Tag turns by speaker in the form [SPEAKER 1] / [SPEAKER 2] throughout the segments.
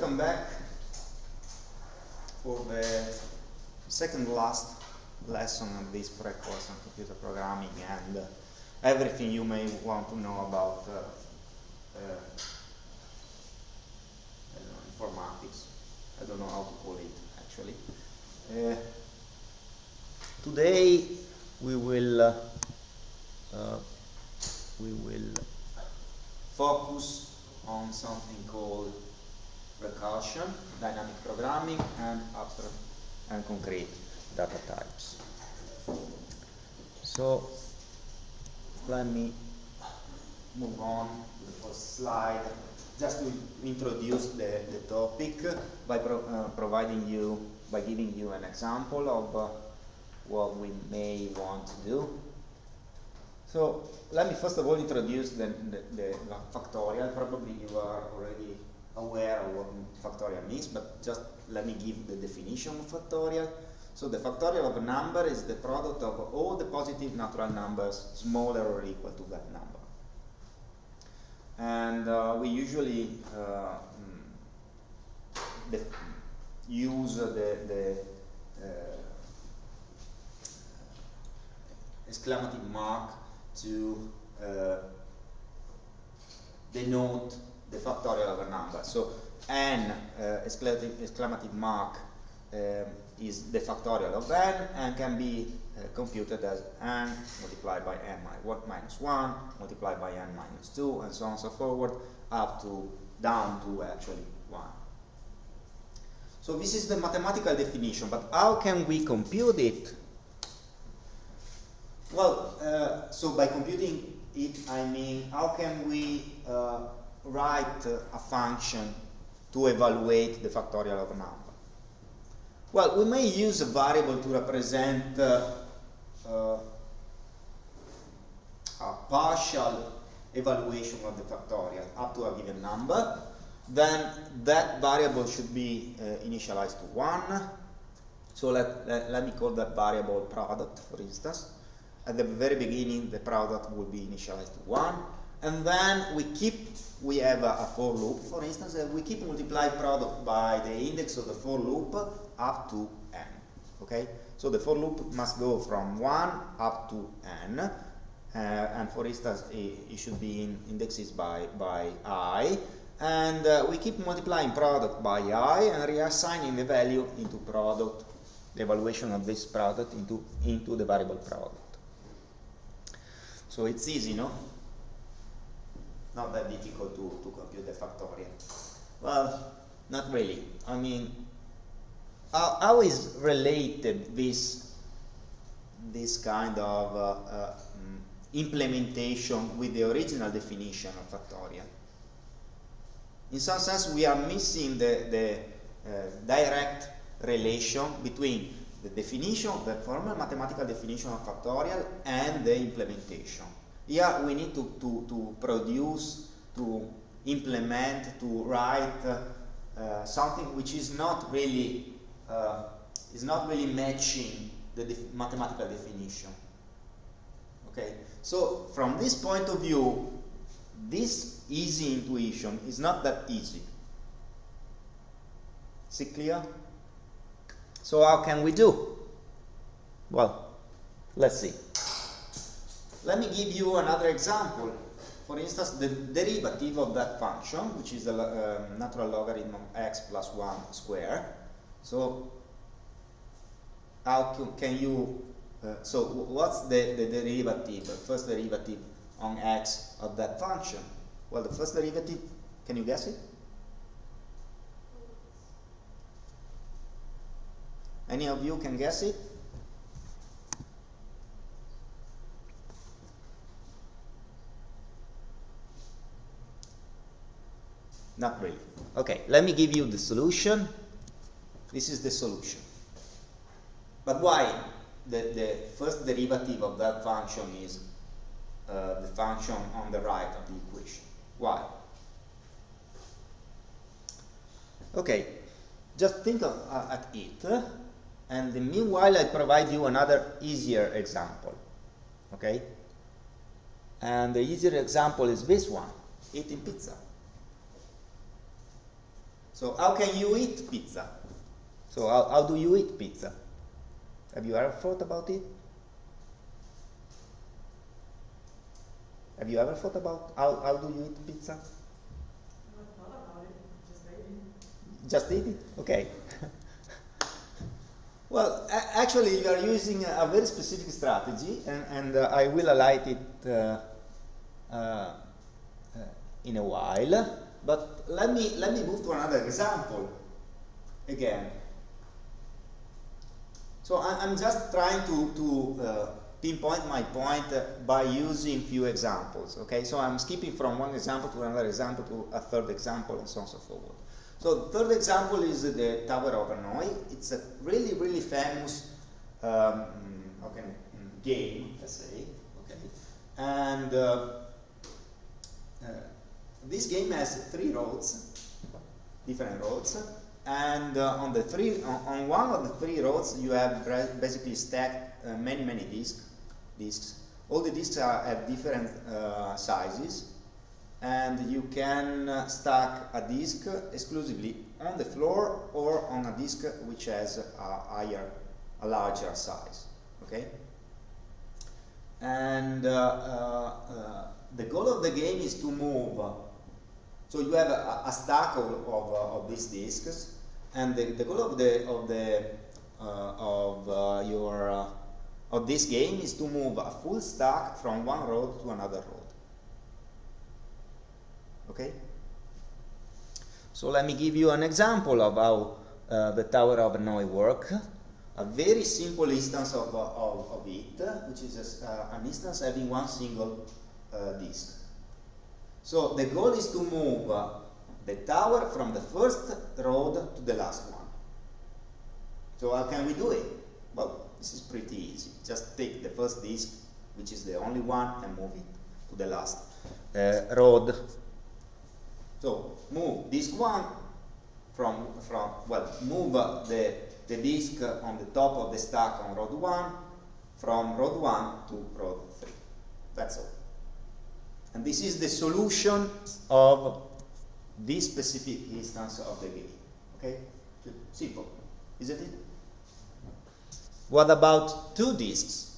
[SPEAKER 1] welcome back for the second last lesson of this pre-course on computer programming and everything you may want to know about I don't know, informatics. I don't know how to call it actually. Today we will focus on something called recursion, dynamic programming, and abstract and concrete data types. So let me move on to the first slide, just to introduce the topic by giving you an example of what we may want to do. So let me first of all introduce the factorial. Probably you are already aware of what factorial means, but just let me give the definition of factorial. So the factorial of a number is the product of all the positive natural numbers smaller or equal to that number. And we usually use the exclamative mark to denote the factorial of a number. So n exclamative mark is the factorial of n and can be computed as n multiplied by n minus 1 multiplied by n minus 2 and so on and so forward up to down to actually 1. So this is the mathematical definition, but how can we compute it? Well, so by computing it, I mean, how can we write a function to evaluate the factorial of a number? Well, we may use a variable to represent a partial evaluation of the factorial up to a given number. Then that variable should be initialized to 1. So let me call that variable product, for instance. At the very beginning, the product will be initialized to 1. And then we have a for loop, for instance, and we keep multiplying product by the index of the for loop up to n. Okay? So the for loop must go from 1 up to n. And for instance, it should be in indexes by I. And we keep multiplying product by I and reassigning the value into product, the evaluation of this product into the variable product. So it's easy, no? Not that difficult to compute the factorial. Well, not really. I mean, how is related this kind of implementation with the original definition of factorial? In some sense, we are missing the direct relation between the definition, the formal mathematical definition of factorial, and the implementation. Here we need to produce, to implement, to write something which is not really matching the mathematical definition. Okay, so from this point of view, this easy intuition is not that easy. Is it clear? So how can we do? Well, let's see. Let me give you another example. For instance, the derivative of that function, which is the natural logarithm of x plus 1 squared. So how can you, so what's the derivative, first derivative on x of that function? Well, the first derivative, can you guess it? Any of you can guess it? Not really. Okay, let me give you the solution. This is the solution. But why the first derivative of that function is the function on the right of the equation? Why? Okay, just think at it, and meanwhile I provide you another easier example. Okay? And the easier example is this one, eating pizza. So how can you eat pizza? So how do you eat pizza? Have you ever thought about it? Have you ever thought about how do you eat pizza?
[SPEAKER 2] Never thought about it, just ate it.
[SPEAKER 1] Just eat it? Okay. Well, actually you are using a very specific strategy, and I will highlight it in a while. But let me move to another example again. So I'm just trying to pinpoint my point by using few examples. Okay, so I'm skipping from one example to another example to a third example, and so on and so forth. So the third example is the Tower of Hanoi. It's a really famous game, let's say. Okay, and this game has three roads, different roads, and on one of the three roads you have basically stacked many discs. All the discs have different sizes, and you can stack a disc exclusively on the floor or on a disc which has a larger size. Okay, and the goal of the game is to move. So you have a stack of these discs, and the goal of this game is to move a full stack from one road to another road. Okay. So let me give you an example of how the Tower of Hanoi works. A very simple instance of it, which is an instance having one single disk. So the goal is to move the tower from the first road to the last one. So how can we do it? Well, this is pretty easy. Just take the first disk, which is the only one, and move it to the last road. So move disk 1 move the disk on the top of the stack on road 1 from road 1 to road 3. That's all. And this is the solution of this specific instance of the game. Okay? Simple, isn't it? What about two disks?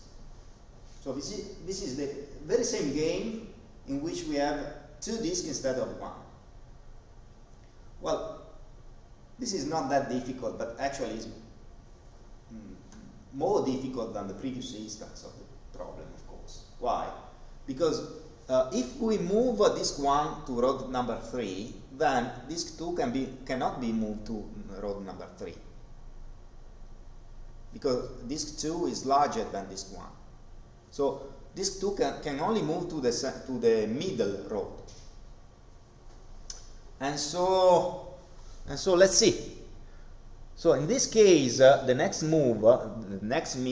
[SPEAKER 1] So this is the very same game in which we have two disks instead of one. Well, this is not that difficult, but actually is more difficult than the previous instance of the problem, of course. Why? Because if we move disk 1 to road number 3, then disk 2 cannot be moved to road number 3. Because disk 2 is larger than disk 1. So disk 2 can only move to the middle road. And so let's see. So in this case, the next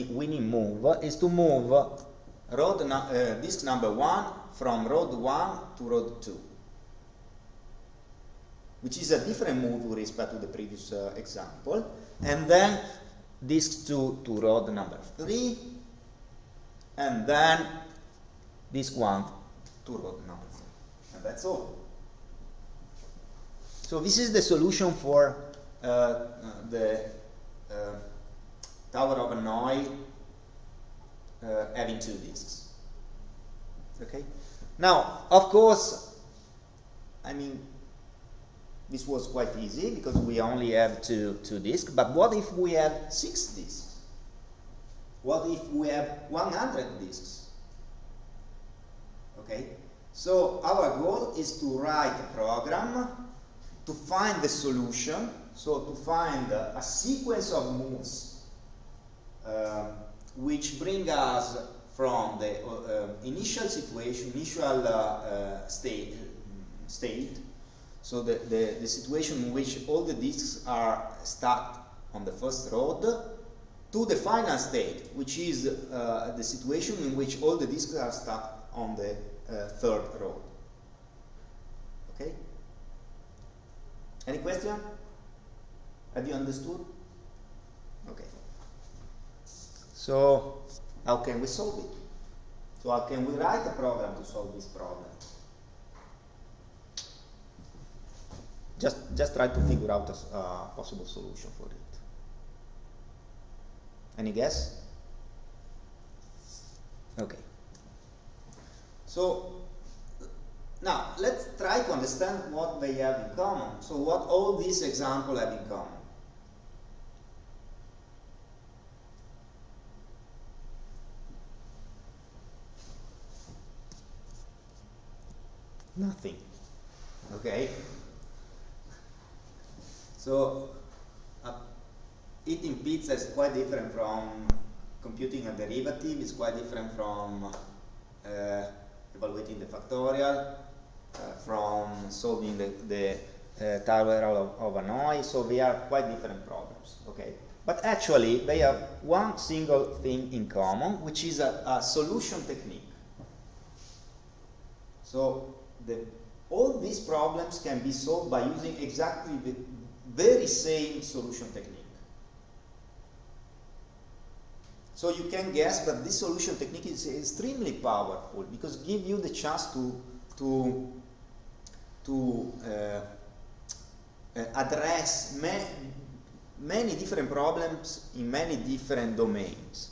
[SPEAKER 1] winning move is to move disk number 1 from road 1 to road 2, which is a different move with respect to the previous example, and then disk 2 to road number 3, and then disk 1 to road number 3, and that's all. So this is the solution for the Tower of Hanoi having two disks. Okay. Now, of course, I mean, this was quite easy because we only have two disks. But what if we have 6 disks? What if we have 100 disks? Okay. So our goal is to write a program to find the solution. So to find a sequence of moves which bring us from the initial situation, state. So the situation in which all the disks are stacked on the first road, to the final state, which is the situation in which all the disks are stacked on the third road. Okay? Any question? Have you understood? Okay. So how can we solve it? So how can we write a program to solve this problem? Just try to figure out a possible solution for it. Any guess? Okay. So now let's try to understand what they have in common. So what all these examples have in common. Nothing. Okay. So eating pizza is quite different from computing a derivative. It's quite different from evaluating the factorial, from solving the Tower of Hanoi. So they are quite different problems. Okay. But actually, they have one single thing in common, which is a solution technique. So all these problems can be solved by using exactly the very same solution technique. So you can guess that this solution technique is extremely powerful because it gives you the chance to address many different problems in many different domains.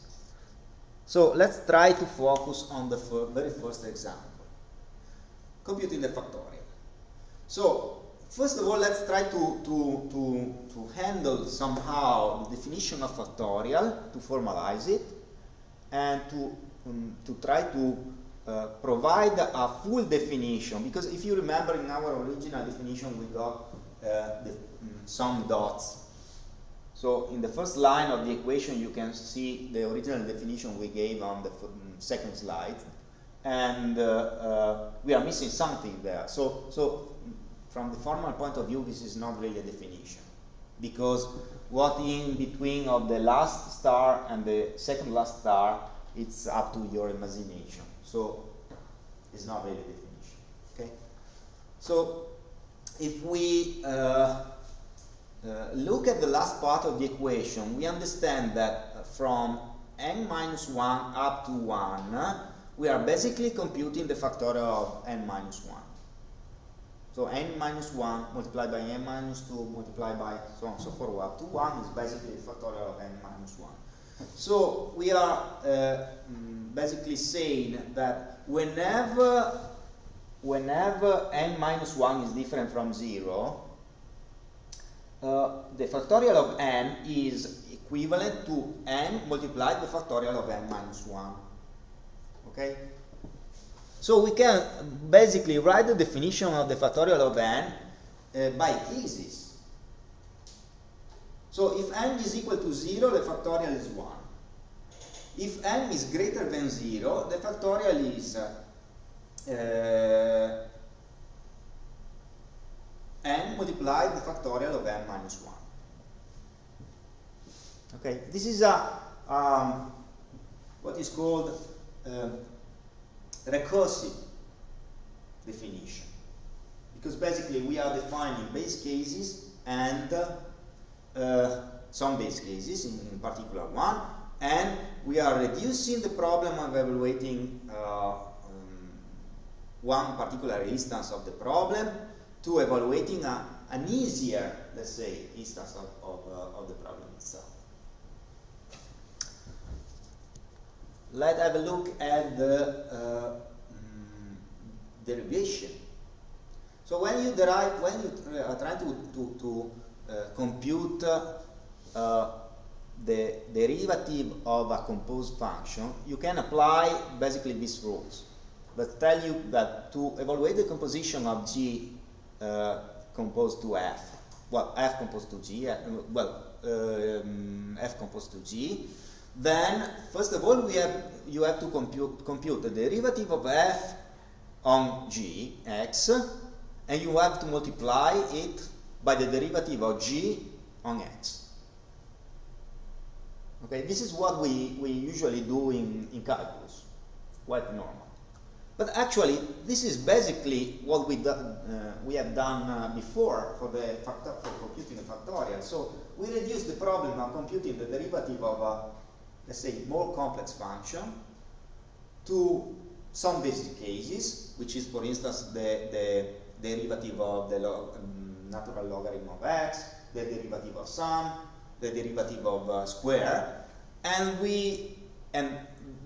[SPEAKER 1] So let's try to focus on the very first example. Computing the factorial. So first of all, let's try to handle somehow the definition of factorial, to formalize it, and to try to provide a full definition. Because if you remember, in our original definition, we got some dots. So in the first line of the equation, you can see the original definition we gave on the second slide. And we are missing something there. So from the formal point of view, this is not really a definition, because what in between of the last star and the second last star, it's up to your imagination. So it's not really a definition. Okay. So if we look at the last part of the equation, we understand that from n minus 1 up to 1, we are basically computing the factorial of n minus 1. So n minus 1 multiplied by n minus 2 multiplied by so on and so forth up to 1 is basically the factorial of n minus 1. So we are basically saying that whenever n minus 1 is different from 0, the factorial of n is equivalent to n multiplied the factorial of n minus 1. Okay? So we can basically write the definition of the factorial of n by cases. So if n is equal to 0, the factorial is 1. If n is greater than 0, the factorial is n multiplied the factorial of n minus 1. Okay, this is what is called recursive definition, because basically we are defining base cases and some base cases, in particular one, and we are reducing the problem of evaluating one particular instance of the problem to evaluating an easier, let's say, instance of the problem itself. Let's have a look at the derivation. So when you are trying to compute the derivative of a composed function, you can apply basically these rules that tell you that to evaluate the composition of G composed to F, well, F composed to G, F composed to G, then first of all you have to compute the derivative of F on G, X, and you have to multiply it by the derivative of G on X. Okay, this is what we usually do in calculus, quite normal. But actually, this is basically what we have done before for computing a factorial. So we reduce the problem of computing the derivative of a, let's say, more complex function to some basic cases, which is, for instance, the derivative of the natural logarithm of x, the derivative of sum, the derivative of square, and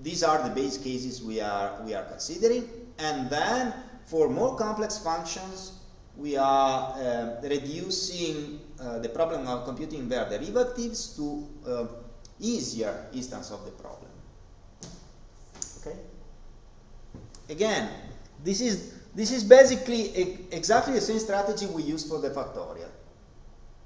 [SPEAKER 1] these are the base cases we are considering. And then for more complex functions, we are reducing the problem of computing their derivatives to easier instance of the problem. Okay. Again, this is basically exactly the same strategy we use for the factorial.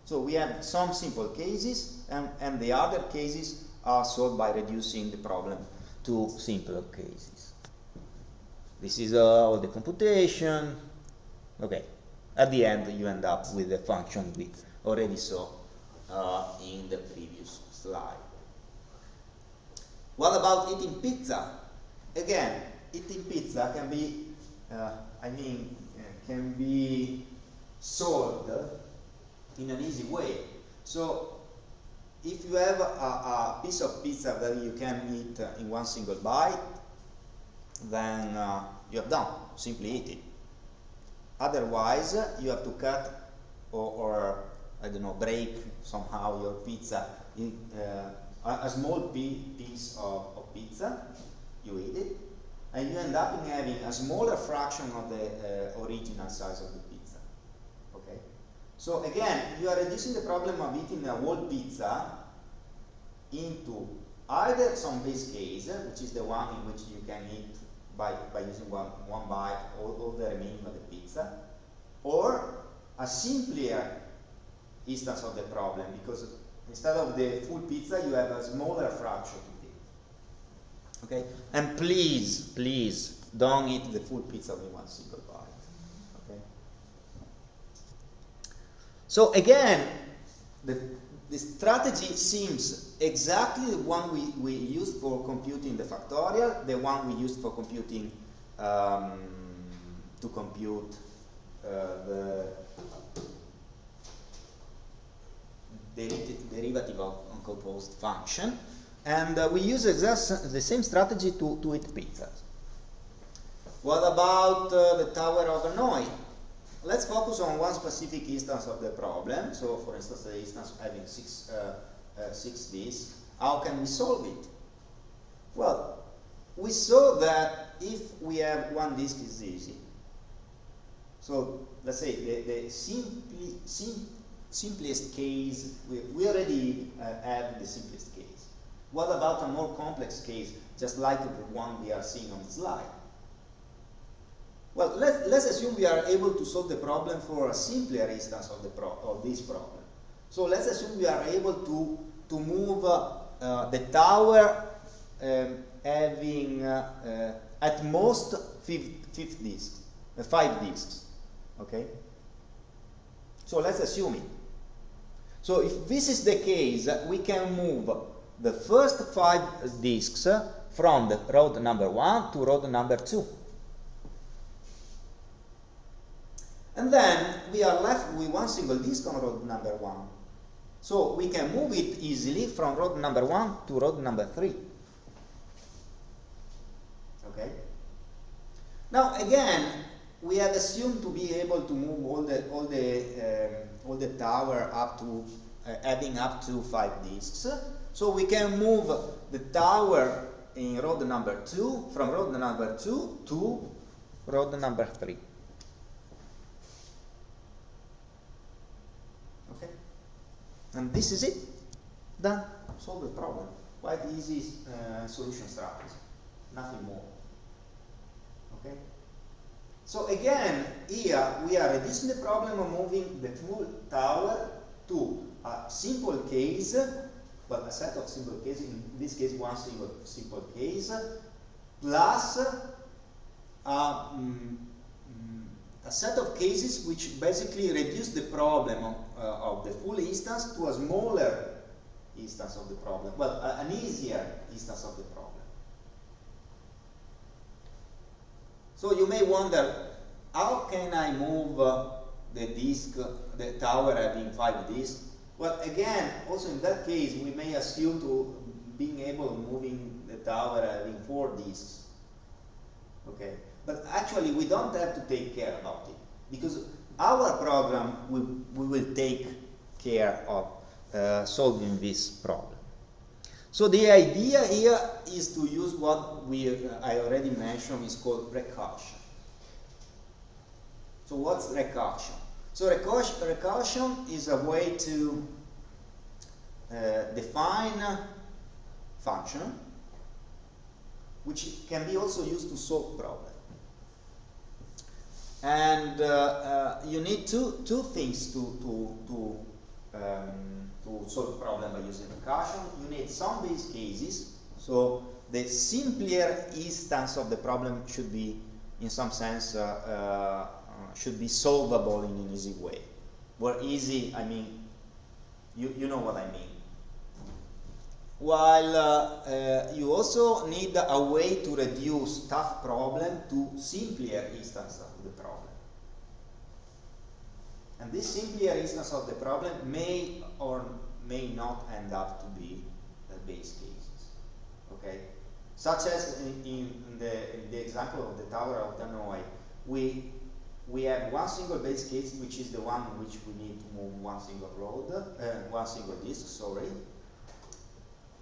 [SPEAKER 1] So we have some simple cases, and the other cases are solved by reducing the problem to simpler cases. This is all the computation. Okay. At the end, you end up with the function we already saw in the previous slide. What about eating pizza? Again, eating pizza can be, can be solved in an easy way. So, if you have a piece of pizza that you can eat in one single bite, then you have done. Simply eat it. Otherwise, you have to cut or I don't know, break somehow your pizza in a small piece of pizza. You eat it, and you end up in having a smaller fraction of the original size of the pizza. Okay. So again, you are reducing the problem of eating a whole pizza into either some base case, which is the one in which you can eat by using one bite all the remaining of the pizza, or a simpler instance of the problem, because instead of the full pizza you have a smaller fraction to eat. Okay? And please don't eat the full pizza in one single bite. Okay? So again, the strategy seems exactly the one we used for computing the factorial, the one we used for computing to compute the derivative of uncomposed function, and we use the same strategy to eat pizzas. What about the Tower of Hanoi? Let's focus on one specific instance of the problem. So, for instance, the instance having six disks. How can we solve it? Well, we saw that if we have one disk, is easy. So, let's say the simplest case, we already have the simplest case. What about a more complex case, just like the one we are seeing on the slide? Well, let's assume we are able to solve the problem for a simpler instance of this problem. So let's assume we are able to move the tower having at most 5 disks. Okay? So let's assume it. So if this is the case, we can move the first 5 disks from the road number 1 to road number 2. And then we are left with one single disk on road number 1. So we can move it easily from road number 1 to road number 3. Okay? Now again, we had assumed to be able to move all the tower up to adding up to 5 disks. So we can move the tower in road number 2 from road number 2 to road number 3. Okay? And this is it. Done. Solve the problem. Quite easy solution strategy. Nothing more. Okay? So again, here we are reducing the problem of moving the full tower to a simple case, well, a set of simple cases, in this case one simple case, plus a set of cases which basically reduce the problem of the full instance to a smaller instance of the problem, well, an easier instance of the problem. So you may wonder, how can I move the tower having 5 disks? Well, again, also in that case, we may assume to being able of moving the tower having 4 disks. Okay, but actually we don't have to take care about it, because our program, we will take care of solving this problem. So the idea here is to use what I already mentioned is called recursion. So what's recursion? So recursion is a way to define a function which can be also used to solve problems. And you need two things to solve problem by using recursion. You need some base cases, so the simpler instance of the problem should be, in some sense, should be solvable in an easy way. Where easy, I mean, you know what I mean. While you also need a way to reduce tough problem to simpler instance of the problem. And this simpler instance of the problem may or may not end up to be the base cases. Okay? Such as in the example of the Tower of Hanoi, we have one single base case, which is the one in which we need to move one single one single disk, sorry.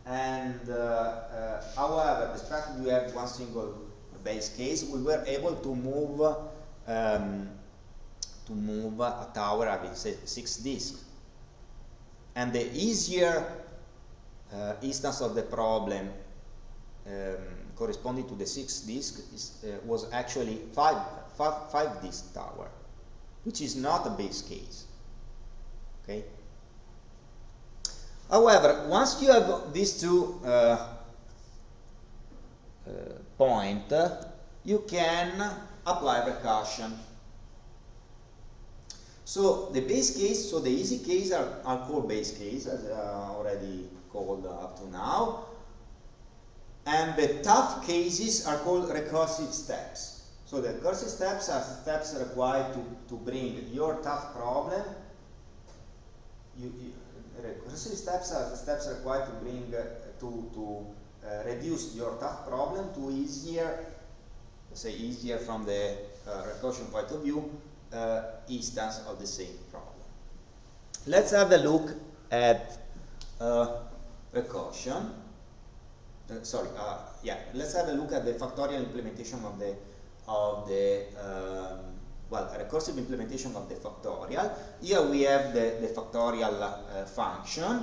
[SPEAKER 1] And however, despite we have one single base case, we were able to move a tower having 6 disks. And the easier instance of the problem corresponding to the 6 disk was actually 5 disk tower, which is not a base case. Okay. However, once you have these two points, you can apply recursion. So the base case, so the easy case are called base case, as already called up to now, and the tough cases are called recursive steps. So the recursive steps are steps required to bring your tough problem. Recursive steps are steps required to bring to reduce your tough problem to easier, let's say easier from the recursion point of view, instance of the same problem. Let's have a look at recursion. Let's have a look at the factorial implementation of the a recursive implementation of the factorial. Here we have the factorial function,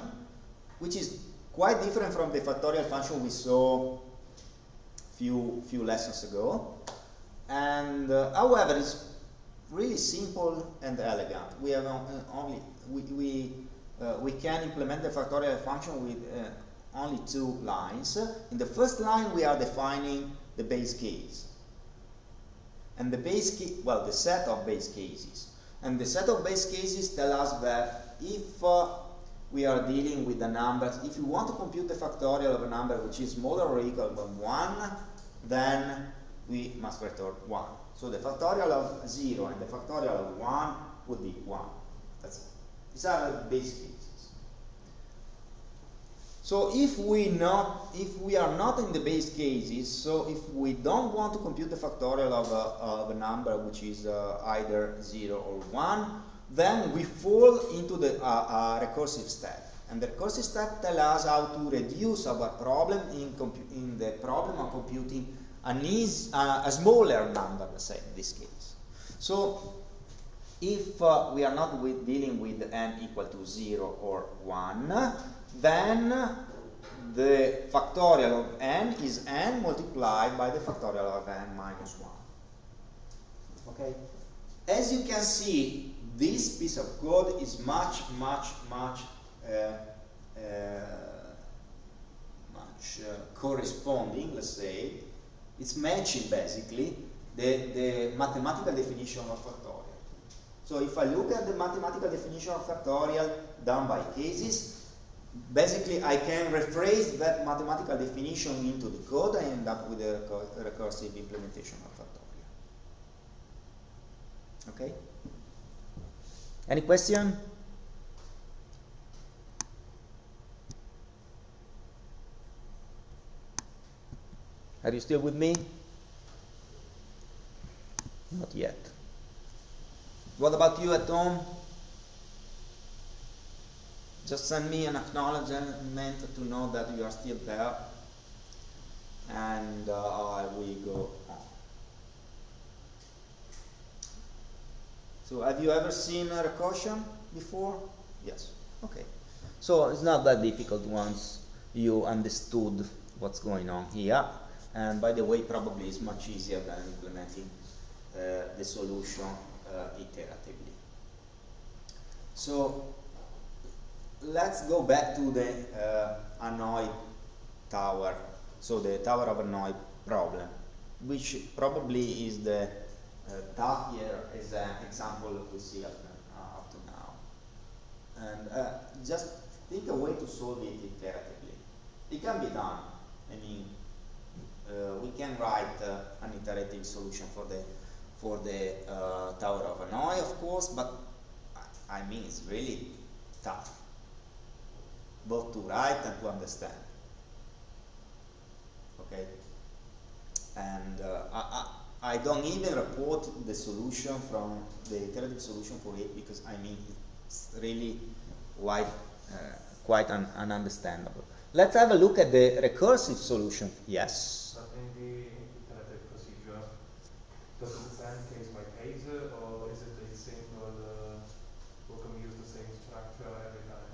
[SPEAKER 1] which is quite different from the factorial function we saw few lessons ago. And however, it's really simple and elegant. We have we can implement the factorial function with only 2 lines. In the first line, we are defining the base case. And the base case, well, the set of base cases. And the set of base cases tell us that if we are dealing with the numbers, if you want to compute the factorial of a number which is smaller or equal to 1, then we must return 1. So the factorial of 0 and the factorial of 1 would be 1. That's it. These are the base cases. So if we are not in the base cases, so if we don't want to compute the factorial of a number which is either 0 or 1, then we fall into the recursive step. And the recursive step tells us how to reduce our problem in the problem of computing a smaller number, let's say, in this case. So if we are not dealing with n equal to 0 or 1, then the factorial of n is n multiplied by the factorial of n minus 1. Okay? As you can see, this piece of code is much corresponding, let's say. It's matching basically the mathematical definition of factorial. So if I look at the mathematical definition of factorial done by cases, basically I can rephrase that mathematical definition into the code and end up with a recursive implementation of factorial. Okay? Any question? Are you still with me? Not yet. What about you at home? Just send me an acknowledgement to know that you are still there, and I will go on. So have you ever seen a recursion before? Yes. Okay. So it's not that difficult once you understood what's going on here. And by the way, probably it's much easier than implementing the solution iteratively. So let's go back to the Hanoi Tower. So the Tower of Hanoi problem, which probably is the Tapir is an example we see up to now. And just think a way to solve it iteratively. It can be done. I mean, we can write an iterative solution for the Tower of Hanoi, of course, but I mean it's really tough, both to write and to understand. Okay, and I don't even report the solution from the iterative solution for it because I mean it's really quite ununderstandable. Let's have a look at the recursive solution. Yes.
[SPEAKER 3] But in the iterative procedure, does it stand case by case, or is it a simple, we can use the same structure every time?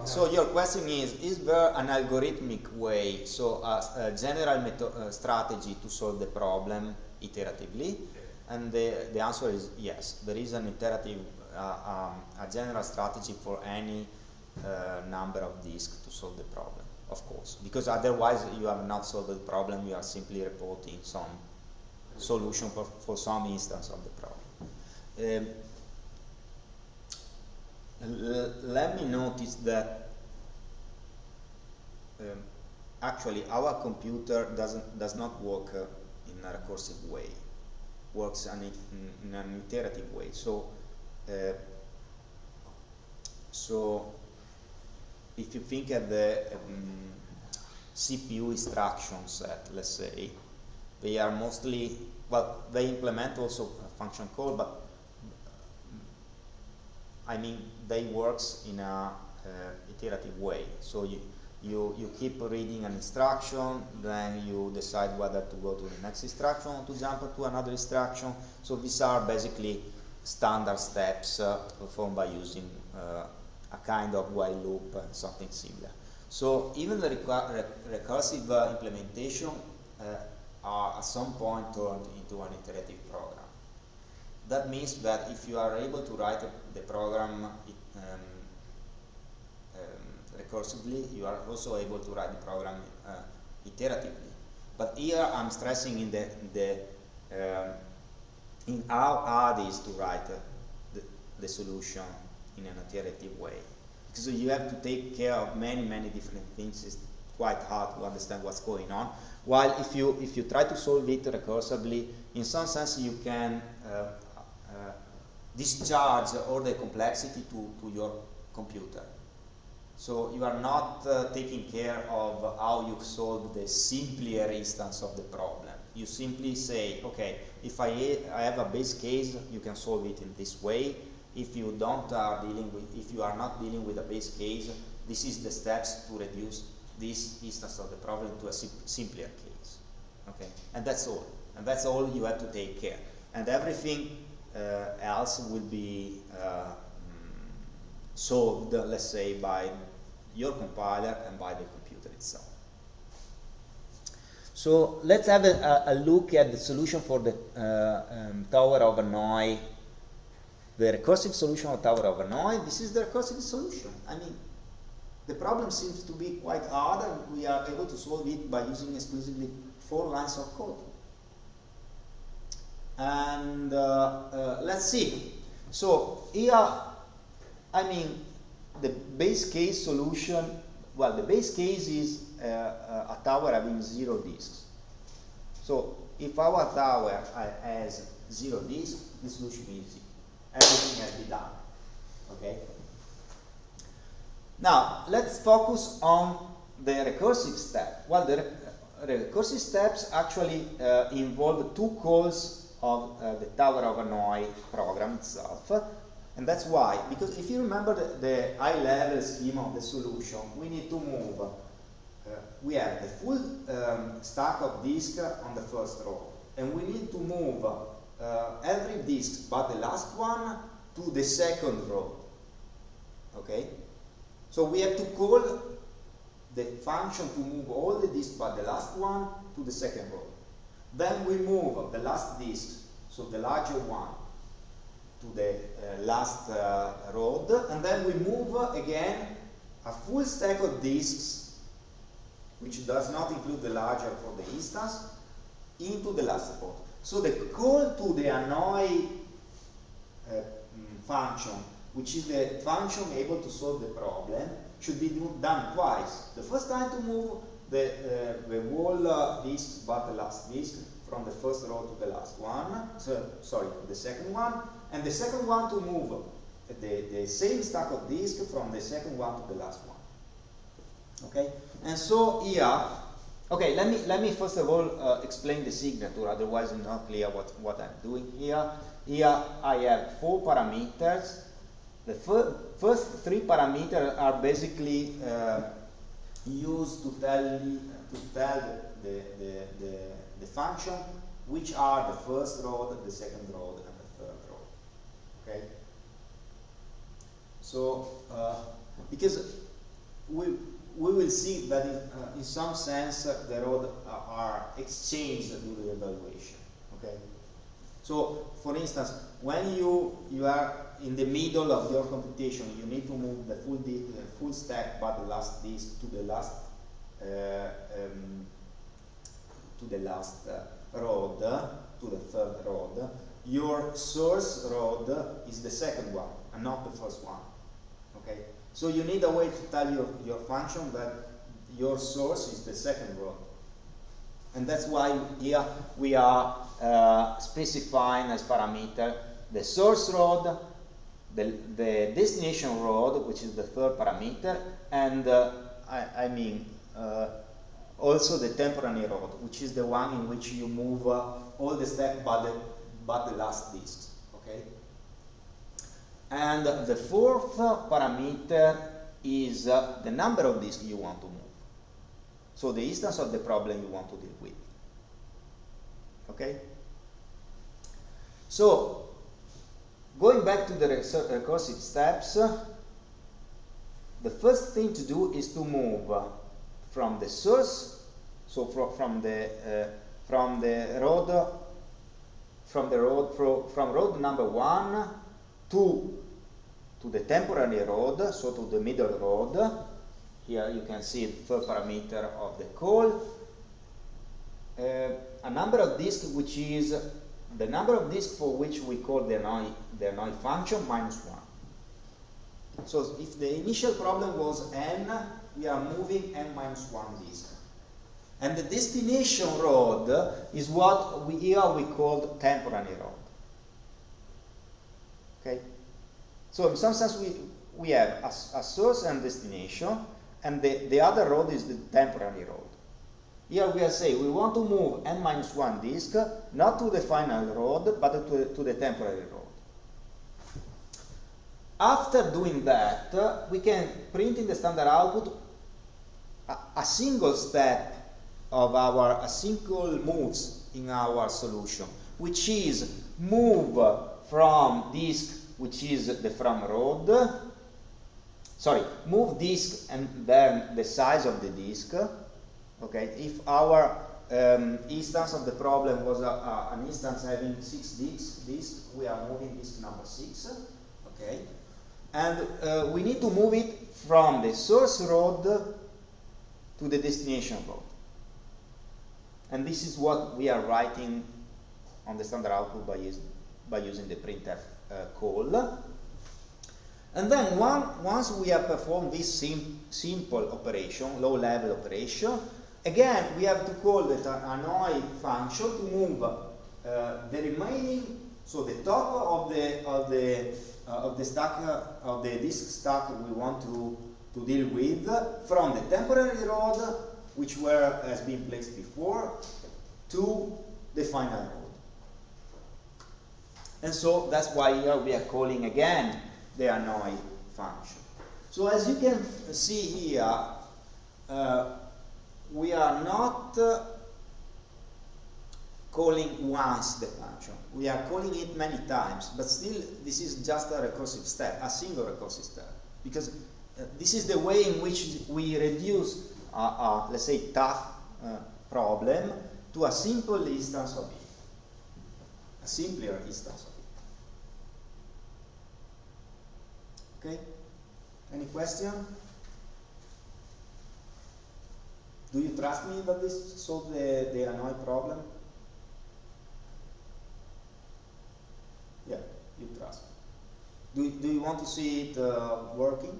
[SPEAKER 1] So your question is there an algorithmic way, so a general strategy to solve the problem iteratively?
[SPEAKER 3] Yeah.
[SPEAKER 1] And the answer is yes. There is an iterative, a general strategy for any number of disks to solve the problem, of course, because otherwise you have not solved the problem, you are simply reporting some solution for some instance of the problem. Let me notice that actually our computer does not work in a recursive way, works in an iterative way. So if you think of the CPU instruction set, let's say, they are mostly, well, they implement also a function call, but I mean they works in a iterative way. So you keep reading an instruction, then you decide whether to go to the next instruction or to jump to another instruction. So these are basically standard steps performed by using a kind of while loop and something similar. So even the recursive implementation are at some point turned into an iterative program. That means that if you are able to write the program recursively, you are also able to write the program iteratively. But here I'm stressing in how hard it is to write the solution in an iterative way, because you have to take care of many different things. It's quite hard to understand what's going on. While if you try to solve it recursively, in some sense you can discharge all the complexity to your computer. So you are not taking care of how you solve the simpler instance of the problem. You simply say, okay, if I have a base case, you can solve it in this way. If you if you are not dealing with a base case, this is the steps to reduce this instance of the problem to a simpler case. Okay, and that's all. And that's all you have to take care. And everything else will be solved, let's say, by your compiler and by the computer itself. So let's have a look at the solution for the Tower of Hanoi, the recursive solution of Tower of Hanoi. This is the recursive solution. I mean, the problem seems to be quite hard, and we are able to solve it by using exclusively 4 lines of code. And let's see. So here, I mean, the base case solution, well, the base case is a tower having 0 disks. So if our tower has 0 disks, the solution is easy. Everything has been done. Okay? Now, let's focus on the recursive step. Well, the recursive steps actually involve 2 calls of the Tower of Hanoi program itself. And that's why, because if you remember the high-level scheme of the solution, we need to move, we have the full stack of disk on the first row, and we need to move every disk but the last one to the second row. Okay? So we have to call the function to move all the disks but the last one to the second row. Then we move the last disk, so the larger one, to the last road, and then we move again a full stack of disks, which does not include the larger for the instance, into the last pod. So the call to the Hanoi function, which is the function able to solve the problem, should be done twice. The first time to move the whole disk but the last disk from the first row to the last one, sorry, the second one, and the second one to move the same stack of disk from the second one to the last one. Okay, and so here, okay, let me first of all explain the signature, otherwise it's not clear what I'm doing here. Here I have 4 parameters. The first 3 parameters are basically used to tell the function which are the first row, the second row, and the third row. Okay. So because we will see that in some sense the rows are exchanged during the evaluation. Okay. So for instance, when you are in the middle of your computation, you need to move the full stack but the last disk to the last road, to the third road. Your source road is the second one and not the first one. Okay, so you need a way to tell your function that your source is the second road, and that's why here we are specifying as parameter the source road, the destination road, which is the third parameter, and also the temporary road, which is the one in which you move all the steps but the last disks. Okay. And the fourth parameter is the number of disks you want to move. So the instance of the problem you want to deal with. Okay? So, going back to the recursive steps, the first thing to do is to move from the source, so from road number 1 to the temporary road, so to the middle road. Here you can see the third parameter of the call. A number of disks, which is the number of disks for which we call the Hanoi function minus 1. So if the initial problem was n, we are moving n minus 1 disk. And the destination road is what here we call temporary road. Okay? So in some sense we have a source and destination, and the other road is the temporary road. Here we are saying we want to move n minus 1 disk, not to the final road, but to the temporary road. After doing that, we can print in the standard output a single step of a single moves in our solution, which is move from disk, which is the from road, move disk and then the size of the disk. Okay, if our instance of the problem was an instance having 6 disks, we are moving disk number 6. Okay, and we need to move it from the source road to the destination road. And this is what we are writing on the standard output by using the printf call. And then once we have performed this simple operation, low-level operation, again we have to call the Hanoi function to move the remaining, so the top of the stack of the disk stack we want to deal with, from the temporary road, which has been placed before, to the final road. And so that's why here we are calling again the Hanoi function. So as you can see here, we are not calling once the function. We are calling it many times, but still this is just a recursive step, a single recursive step. Because this is the way in which we reduce let's say, tough problem to a simple instance of it. A simpler instance of it. Okay? Any question? Do you trust me that this solves the Hanoi problem? Yeah, you trust me. Do you want to see it working?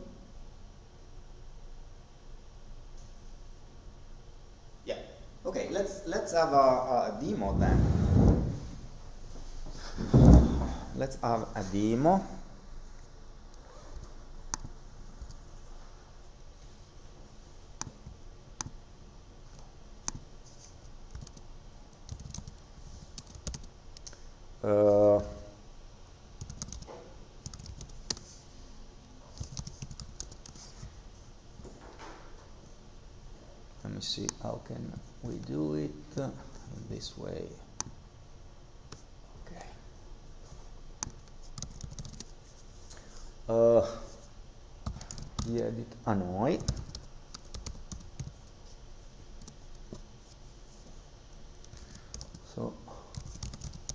[SPEAKER 1] Yeah. Okay, let's have a demo then. Let's have a demo. Let me see how can we do it in this way. Okay. Edit Hanoi. So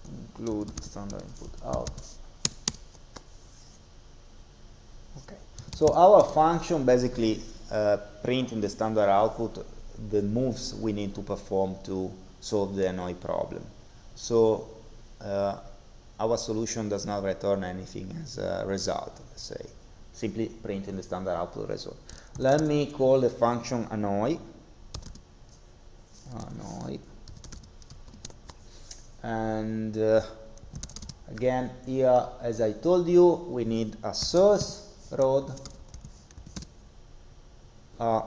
[SPEAKER 1] include standard input out. Okay. So our function basically print in the standard output the moves we need to perform to solve the Hanoi problem. So our solution does not return anything as a result, let's say. Simply print in the standard output result. Let me call the function Hanoi. And again, here, as I told you, we need a source rod, a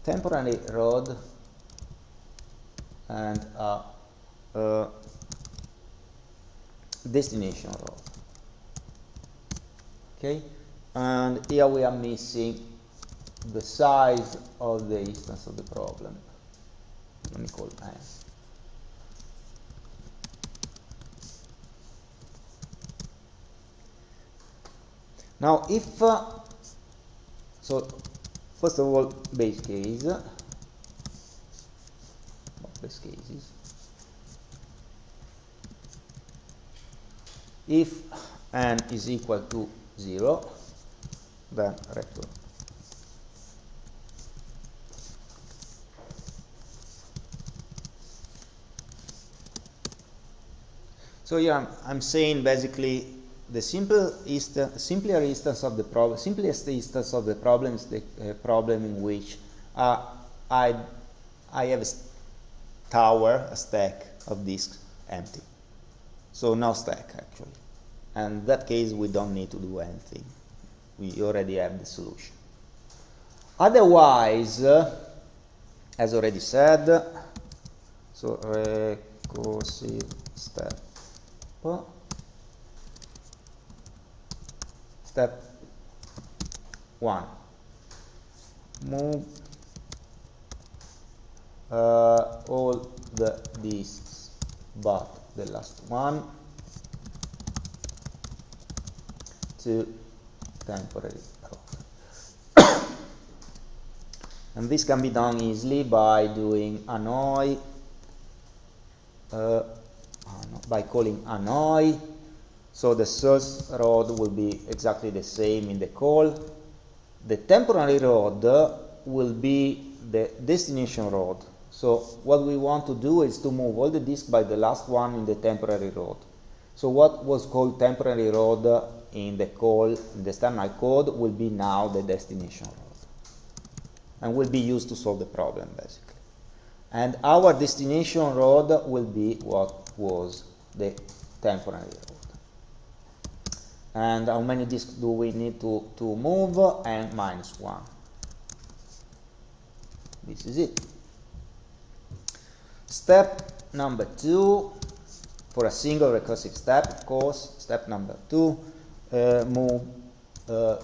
[SPEAKER 1] temporary rod, and a destination rod. Okay, and here we are missing the size of the instance of the problem. Let me call it n. Now, if so, first of all, base case, base cases. If n is equal to 0, then return. So here I'm saying basically the simpler instance of the problem, simplest instance of the problem is the problem in which I have a tower, a stack of disks empty. So no stack actually. And in that case we don't need to do anything. We already have the solution. Otherwise, as already said, so recursive step. Step 1. Move all the disks but the last one to temporary rod. And this can be done easily by doing Hanoi, by calling Hanoi. So the source rod will be exactly the same in the call. The temporary rod will be the destination rod. So what we want to do is to move all the disks by the last one in the temporary rod. So what was called temporary rod in the call, in the standard code, will be now the destination rod. And will be used to solve the problem, basically. And our destination rod will be what was the temporary rod. And how many disks do we need to move? And -1. This is it. Step number 2. for a single recursive step, of course. Step number 2, move the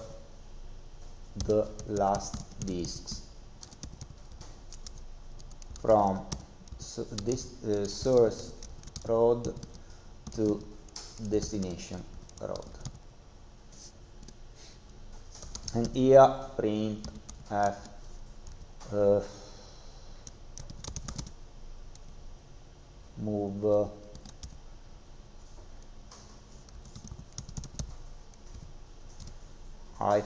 [SPEAKER 1] last disks from this source road to destination road. And here print f move ith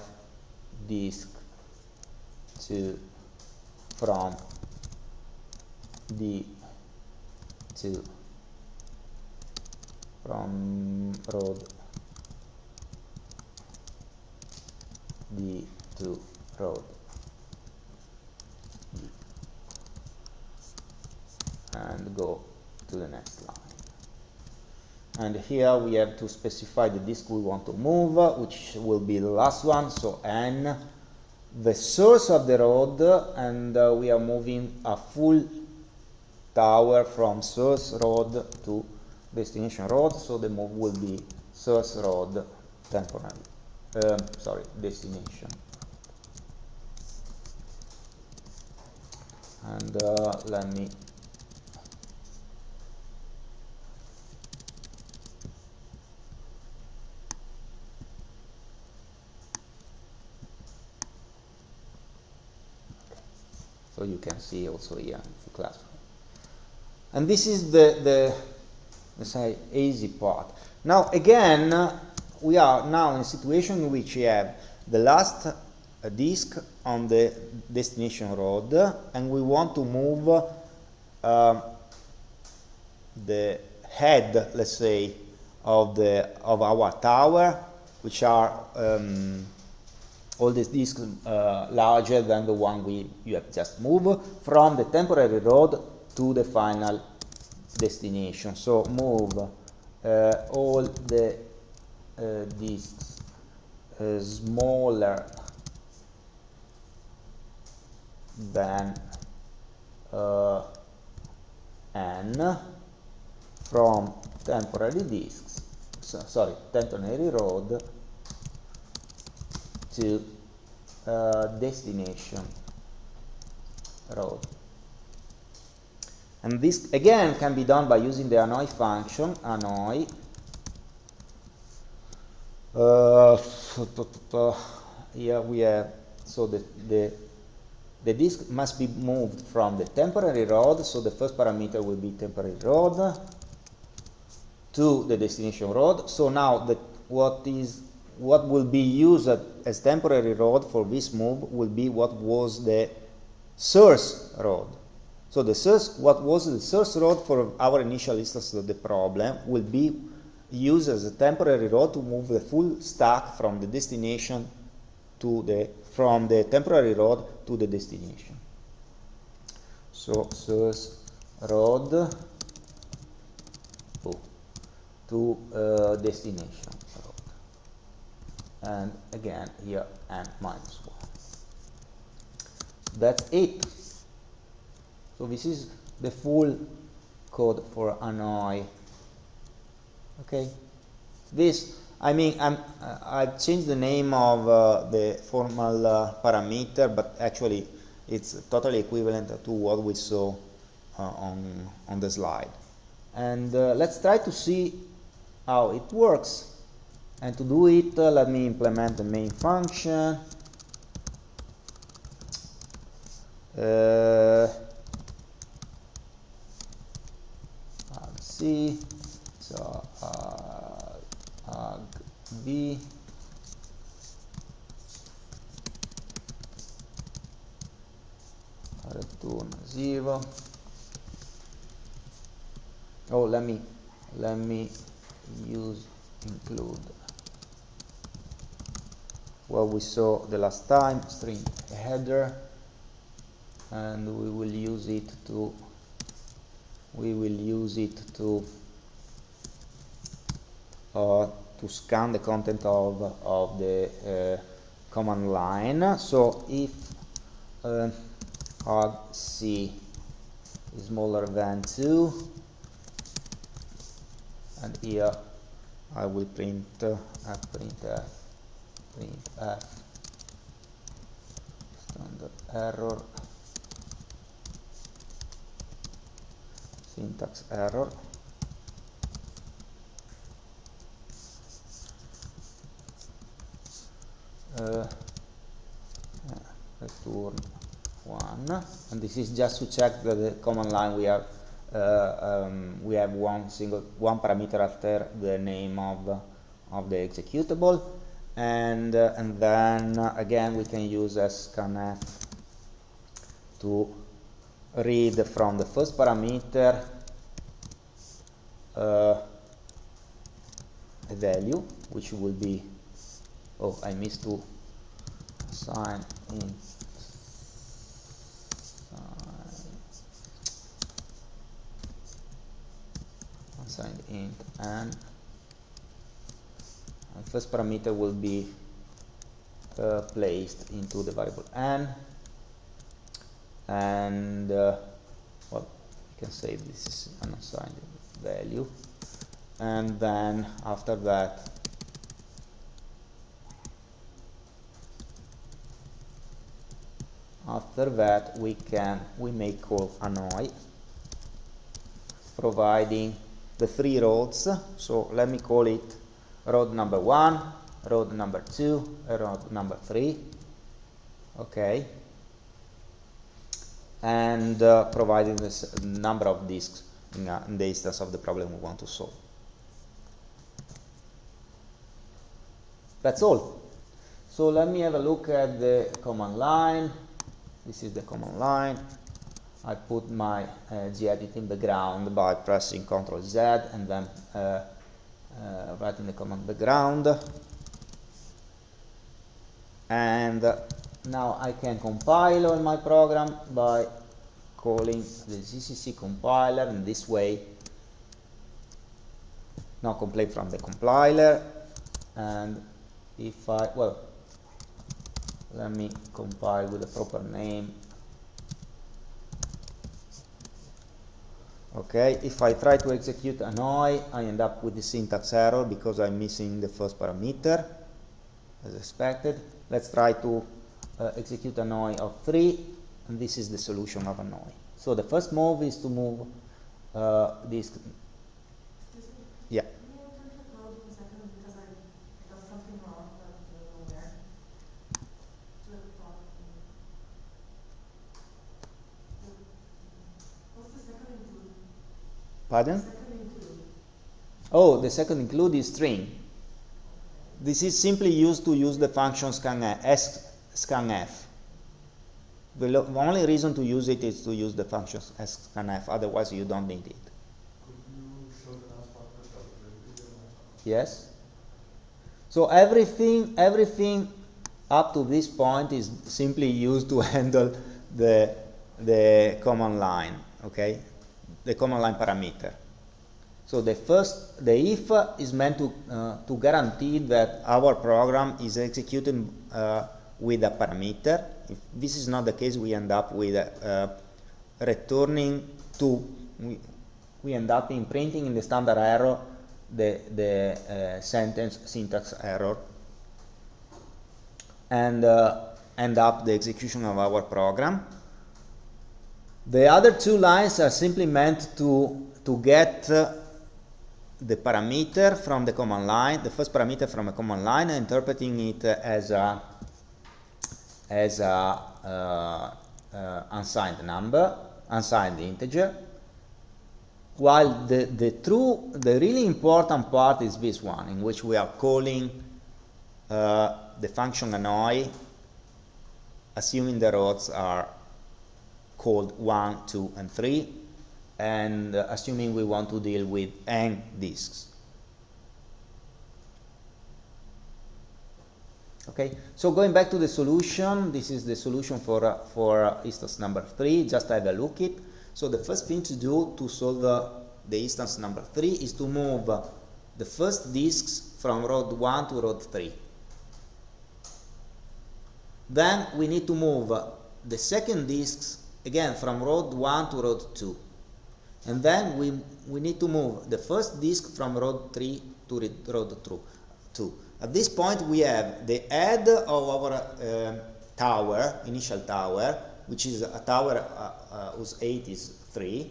[SPEAKER 1] disk to from D to from road D to road D, and go to the next line. And here we have to specify the disk we want to move, which will be the last one, so N, the source of the road, and we are moving a full tower from source road to destination road, so the move will be source road temporary, destination. And let me so you can see also here in the classroom. And this is the let's say easy part. Now again, we are now in a situation in which we have the last disk on the destination road, and we want to move the head, let's say, of our tower, which are all these disks larger than the one you have just moved, from the temporary road to the final destination. So move all the disks smaller than n from temporary disks, temporary road to destination road. And this again can be done by using the Hanoi function. Hanoi here we have, so the disk must be moved from the temporary road, so the first parameter will be temporary road, to the destination road. So now what will be used as temporary road for this move will be what was the source road. So what was the source road for our initial instance of the problem will be used as a temporary road to move the full stack from the destination from the temporary road to the destination. So source road to destination road, and again here n-1. That's it. So this is the full code for Hanoi. Okay, this, I mean, I've changed the name of the formal parameter, but actually it's totally equivalent to what we saw on the slide. And let's try to see how it works. And to do it, let me implement the main function. Let's see. So b return 0. Oh, let me include what we saw the last time, string header, and we will use it to scan the content of the command line. So if argc is smaller than 2, and here I will print printf standard error, syntax error. Return 1, and this is just to check that the command line we have one parameter after the name of the executable, and then again we can use scanf to read from the first parameter a value which will be, oh, I missed to assign int assigned int n, and first parameter will be placed into the variable n, and well, you can say this is an assigned value, and then after that we may call Hanoi, providing the 3 roads. So let me call it road number 1, road number 2, and road number 3. Okay, and providing this number of disks in the instance of the problem we want to solve. That's all. So let me have a look at the command line. This is the command line. I put my gedit in the background by pressing Ctrl Z and then writing the command background. And now I can compile on my program by calling the GCC compiler, and this way now complete from the compiler. And if I, well, let me compile with the proper name. Okay, if I try to execute Hanoi, I end up with the syntax error because I'm missing the first parameter, as expected. Let's try to execute Hanoi of 3, and this is the solution of Hanoi. So the first move is to move this.
[SPEAKER 2] Excuse me?
[SPEAKER 1] Yeah.
[SPEAKER 2] Can you turn your code in a second because I got something wrong, but I don't know where. To the top. What's the second include?
[SPEAKER 1] Pardon?
[SPEAKER 2] Second include.
[SPEAKER 1] Oh, the second include is string. This is simply used to use the function scanf. The only reason to use it is to use the function scanf, otherwise you don't need it.
[SPEAKER 3] Could you show the last part of the video?
[SPEAKER 1] Yes. So everything up to this point is simply used to handle the command line, okay? The command line parameter. So the if is meant to guarantee that our program is executed with a parameter. If this is not the case, we end up with returning to, we end up imprinting in the standard error the sentence syntax error, and end up the execution of our program. The other 2 lines are simply meant to get the parameter from the command line, the first parameter from a command line, and interpreting it as a unsigned number, unsigned integer, while the really important part is this one, in which we are calling the function Hanoi, assuming the rows are called 1, 2, and 3, and assuming we want to deal with n disks. Okay, so going back to the solution, this is the solution for instance number 3. Just have a look at it. So the first thing to do to solve the instance number 3 is to move the first disks from row 1 to row 3. Then we need to move the second disks again from row 1 to row 2. And then we need to move the first disk from row 3 to row 2. At this point we have the head of our tower, initial tower, which is a tower whose height is 3,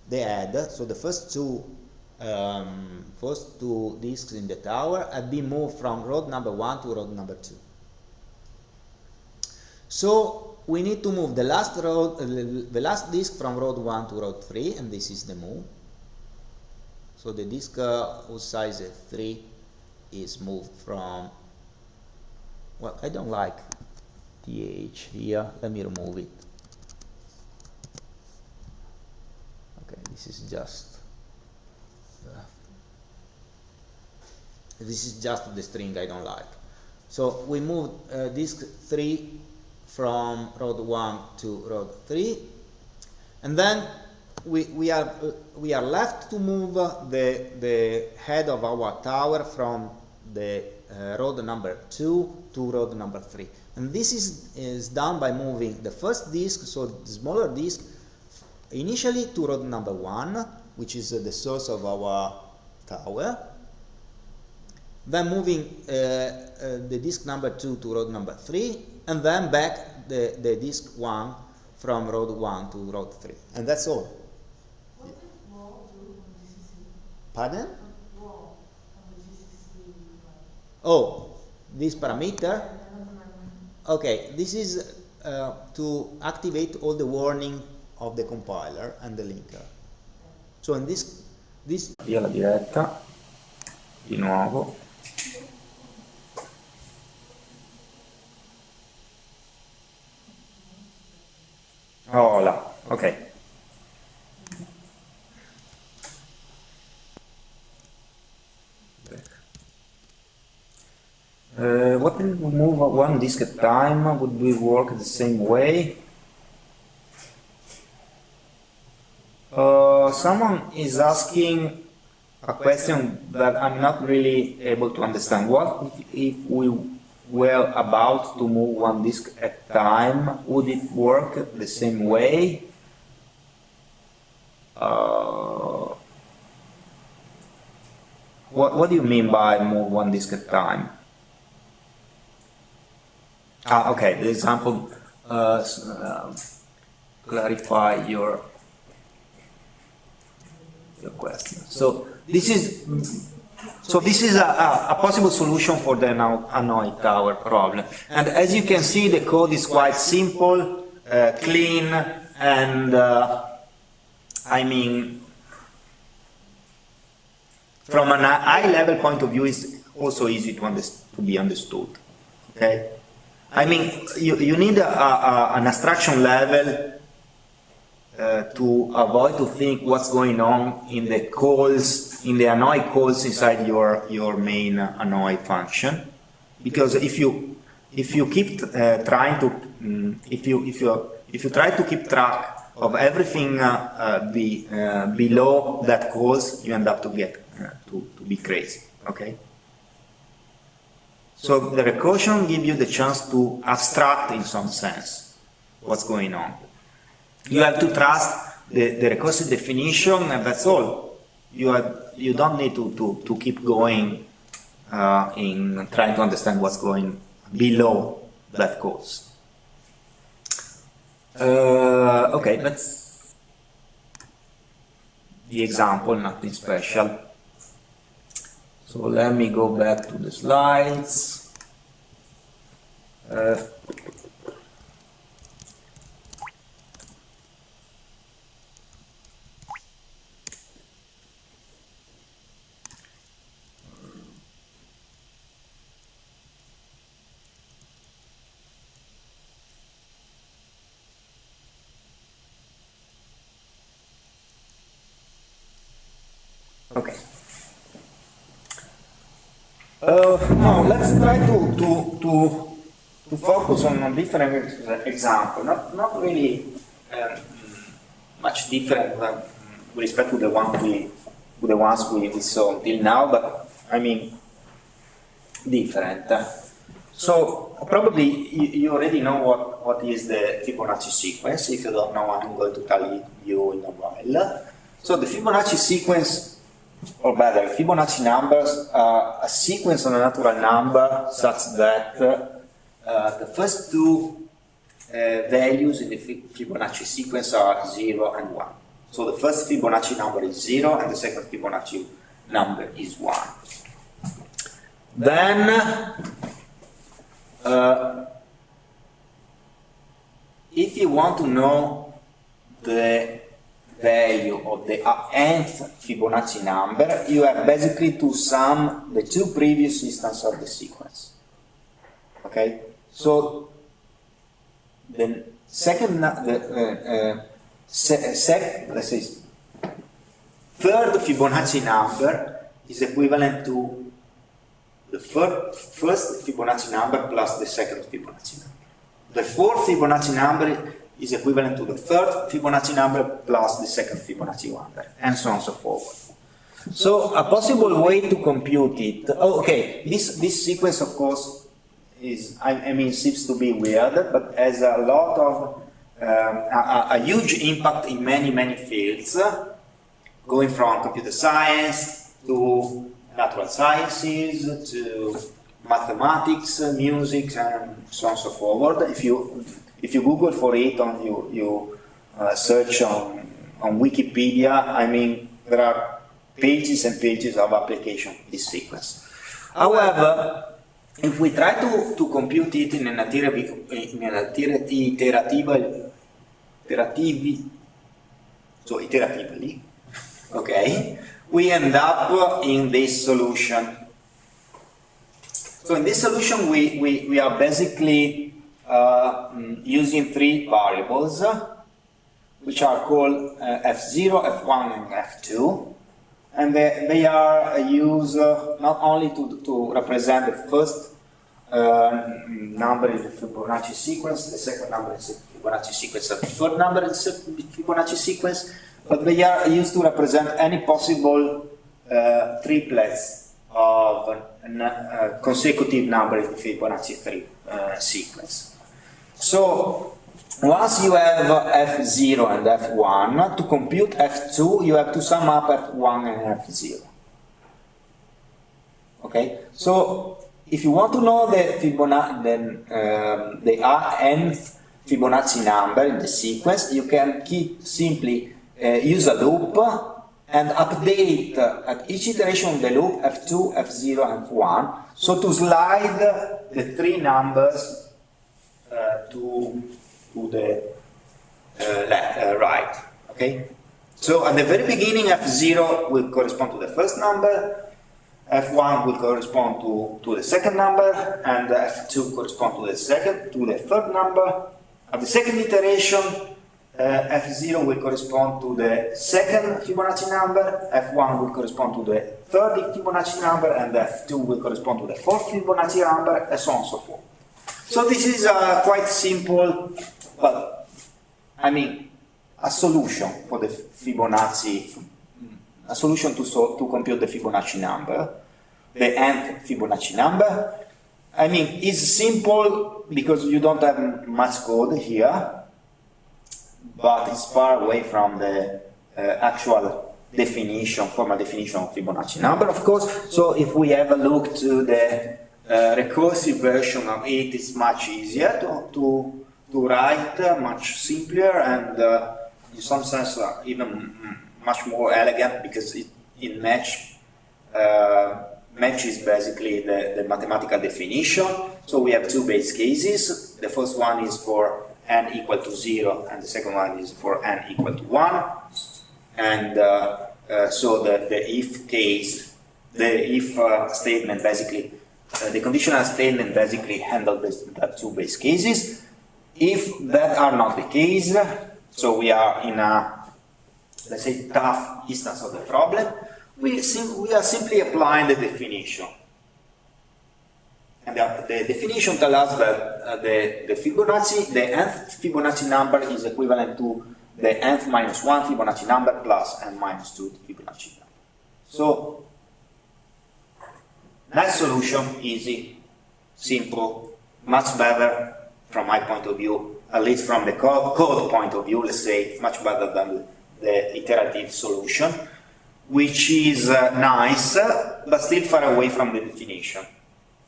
[SPEAKER 1] the head, so the first two disks in the tower have been moved from row number 1 to row number 2. So we need to move the last disk from row 1 to row 3, and this is the move. So the disk whose size is 3 is moved from, well, I don't like TH here, let me remove it. Okay, this is just the string I don't like. So we move disk 3 from row 1 to row 3, and then we are left to move the head of our tower from the row number 2 to row number 3, and this is done by moving the first disk, so the smaller disk, initially to row number 1, which is the source of our tower, then moving the disk number 2 to row number 3, and then back the disk 1 from row 1 to row 3, and that's all.
[SPEAKER 2] What did wall do on GCC?
[SPEAKER 1] Pardon?
[SPEAKER 2] What wall on the GCC?
[SPEAKER 1] Oh, this parameter? Okay, this is to activate all the warning of the compiler and the linker. So in this
[SPEAKER 4] via la diretta di nuovo. Hola, ok. What if we move one disk at a time? Would we work the same way? Someone is asking a question that I'm not really able to understand. What if we were about to move one disk at a time? Would it work the same way? What do you mean by move one disk at a time? Okay, the example clarify your question. So this is a possible solution for the Hanoi Tower problem. And as you can see, the code is quite simple, clean, and I mean, from an high-level point of view, it's also easy to be understood. Okay, I mean, you need an abstraction level to avoid to think what's going on in the calls, in the Hanoi calls inside your main Hanoi function, because if you keep trying to if you try to keep track of everything below that calls, you end up to get to be crazy. Okay. So the recursion gives you the chance to abstract in some sense what's going on. You have to trust the recursive definition, and that's all. You don't need to keep going in trying to understand what's going below that course. Okay, that's the example, nothing special. So let me go back to the slides. Okay. Now let's try to focus on a different example. Not really much different with respect to the ones we saw until now, but I mean different. So probably you already know what is the Fibonacci sequence. If you don't know, I'm going to tell you in a while. So the Fibonacci sequence, or better, Fibonacci numbers are a sequence of a natural number such that the first two values in the Fibonacci sequence are 0 and 1. So the first Fibonacci number is 0 and the second Fibonacci number is 1. Then if you want to know the value of the nth Fibonacci number, you have basically to sum the two previous instances of the sequence. Okay, so the second, let's say, third Fibonacci number is equivalent to the first Fibonacci number plus the second Fibonacci number. The fourth Fibonacci number is equivalent to the third Fibonacci number plus the second Fibonacci number, and so on and so forth. So a possible way to compute it, this sequence of course is, I mean, seems to be weird, but has a lot of, a huge impact in many fields, going from computer science to natural sciences to mathematics, music, and so on and so forward. If you Google for it, you search on Wikipedia, I mean, there are pages and pages of application of this sequence. However, if we try to compute it in an iteratively, okay, we end up in this solution. So in this solution, we are basically using three variables, which are called f0, f1, and f2, and they are used not only to represent the first number in the Fibonacci sequence, the second number in the Fibonacci sequence, and the third number in the Fibonacci sequence, but they are used to represent any possible triplets of consecutive number in the Fibonacci sequence. So once you have f0 and f1, to compute f2, you have to sum up f1 and f0. Okay, so if you want to know the nth Fibonacci number in the sequence, you can simply use a loop and update at each iteration of the loop f2, f0, and f1, so to slide the three numbers to the right. Okay, so at the very beginning, f0 will correspond to the first number, f1 will correspond to the second number, and f2 correspond to the third number. At the second iteration, f0 will correspond to the second Fibonacci number, f1 will correspond to the third Fibonacci number, and f2 will correspond to the fourth Fibonacci number, and so on and so forth. So this is quite simple, but I mean, a solution for the Fibonacci, a solution to compute the Fibonacci number, the nth Fibonacci number. I mean, it's simple because you don't have much code here, but it's far away from the actual definition, formal definition of Fibonacci number, of course. So if we have a look to the recursive version of it, it's much easier to write, much simpler, and in some sense even much more elegant, because it matches basically the mathematical definition. So we have two base cases. The first one is for n equal to 0, and the second one is for n equal to 1. And so the if case, the if statement basically, the conditional statement basically handles the two base cases. If that are not the case, so we are in a, let's say, tough instance of the problem, we are simply applying the definition. And the definition tells us that the Fibonacci, the nth Fibonacci number is equivalent to the nth minus 1 Fibonacci number plus n minus 2 Fibonacci number. So, nice solution, easy, simple, much better from my point of view, at least from the code point of view, let's say, much better than the iterative solution, which is nice, but still far away from the definition.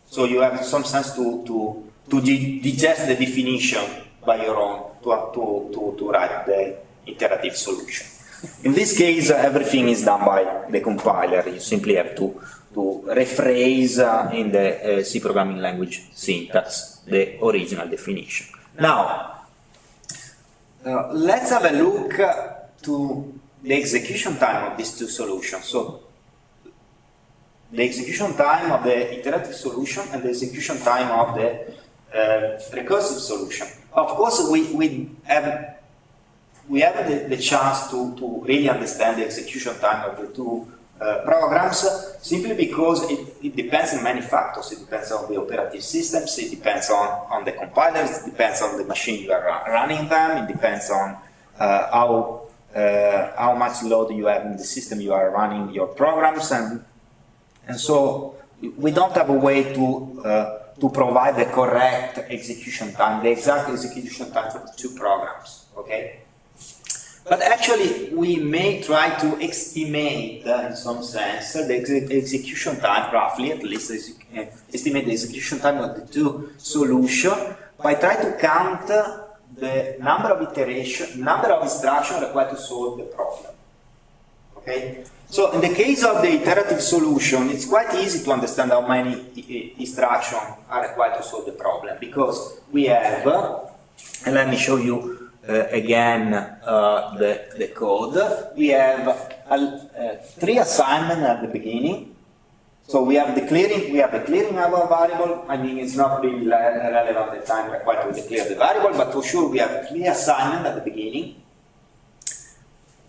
[SPEAKER 4] So you have some sense to digest the definition by your own, to write the iterative solution. In this case, everything is done by the compiler. You simply have to rephrase in the C programming language syntax the original definition. Now, let's have a look to the execution time of these two solutions. So, the execution time of the iterative solution and the execution time of the recursive solution. Of course, we have the chance to really understand the execution time of the two programs, simply because it depends on many factors. It depends on the operative systems, it depends on the compilers, it depends on the machine you are running them, it depends on how much load you have in the system you are running your programs, and so we don't have a way to provide the correct execution time, the exact execution time for the two programs, okay? But actually, we may try to estimate, in some sense, the execution time, roughly, at least, estimate the execution time of the two solutions by trying to count the number of iterations, number of instructions required to solve the problem. Okay? So, in the case of the iterative solution, it's quite easy to understand how many instructions are required to solve the problem, because we have, and let me show you again the code. We have 3 assignments at the beginning. So we have the clearing of a variable. I mean, it's not really relevant the time required to declare the variable, but for sure we have 3 assignments at the beginning.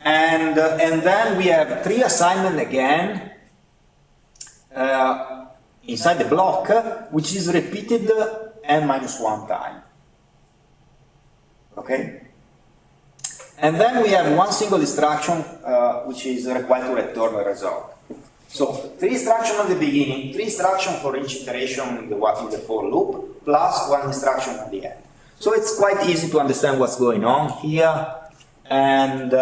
[SPEAKER 4] And then we have 3 assignments again inside the block, which is repeated n-1 time. Okay? And then we have 1 single instruction which is required to return a result. So 3 instructions at the beginning, 3 instructions for each iteration in the for loop, plus 1 instruction at the end. So it's quite easy to understand what's going on here. And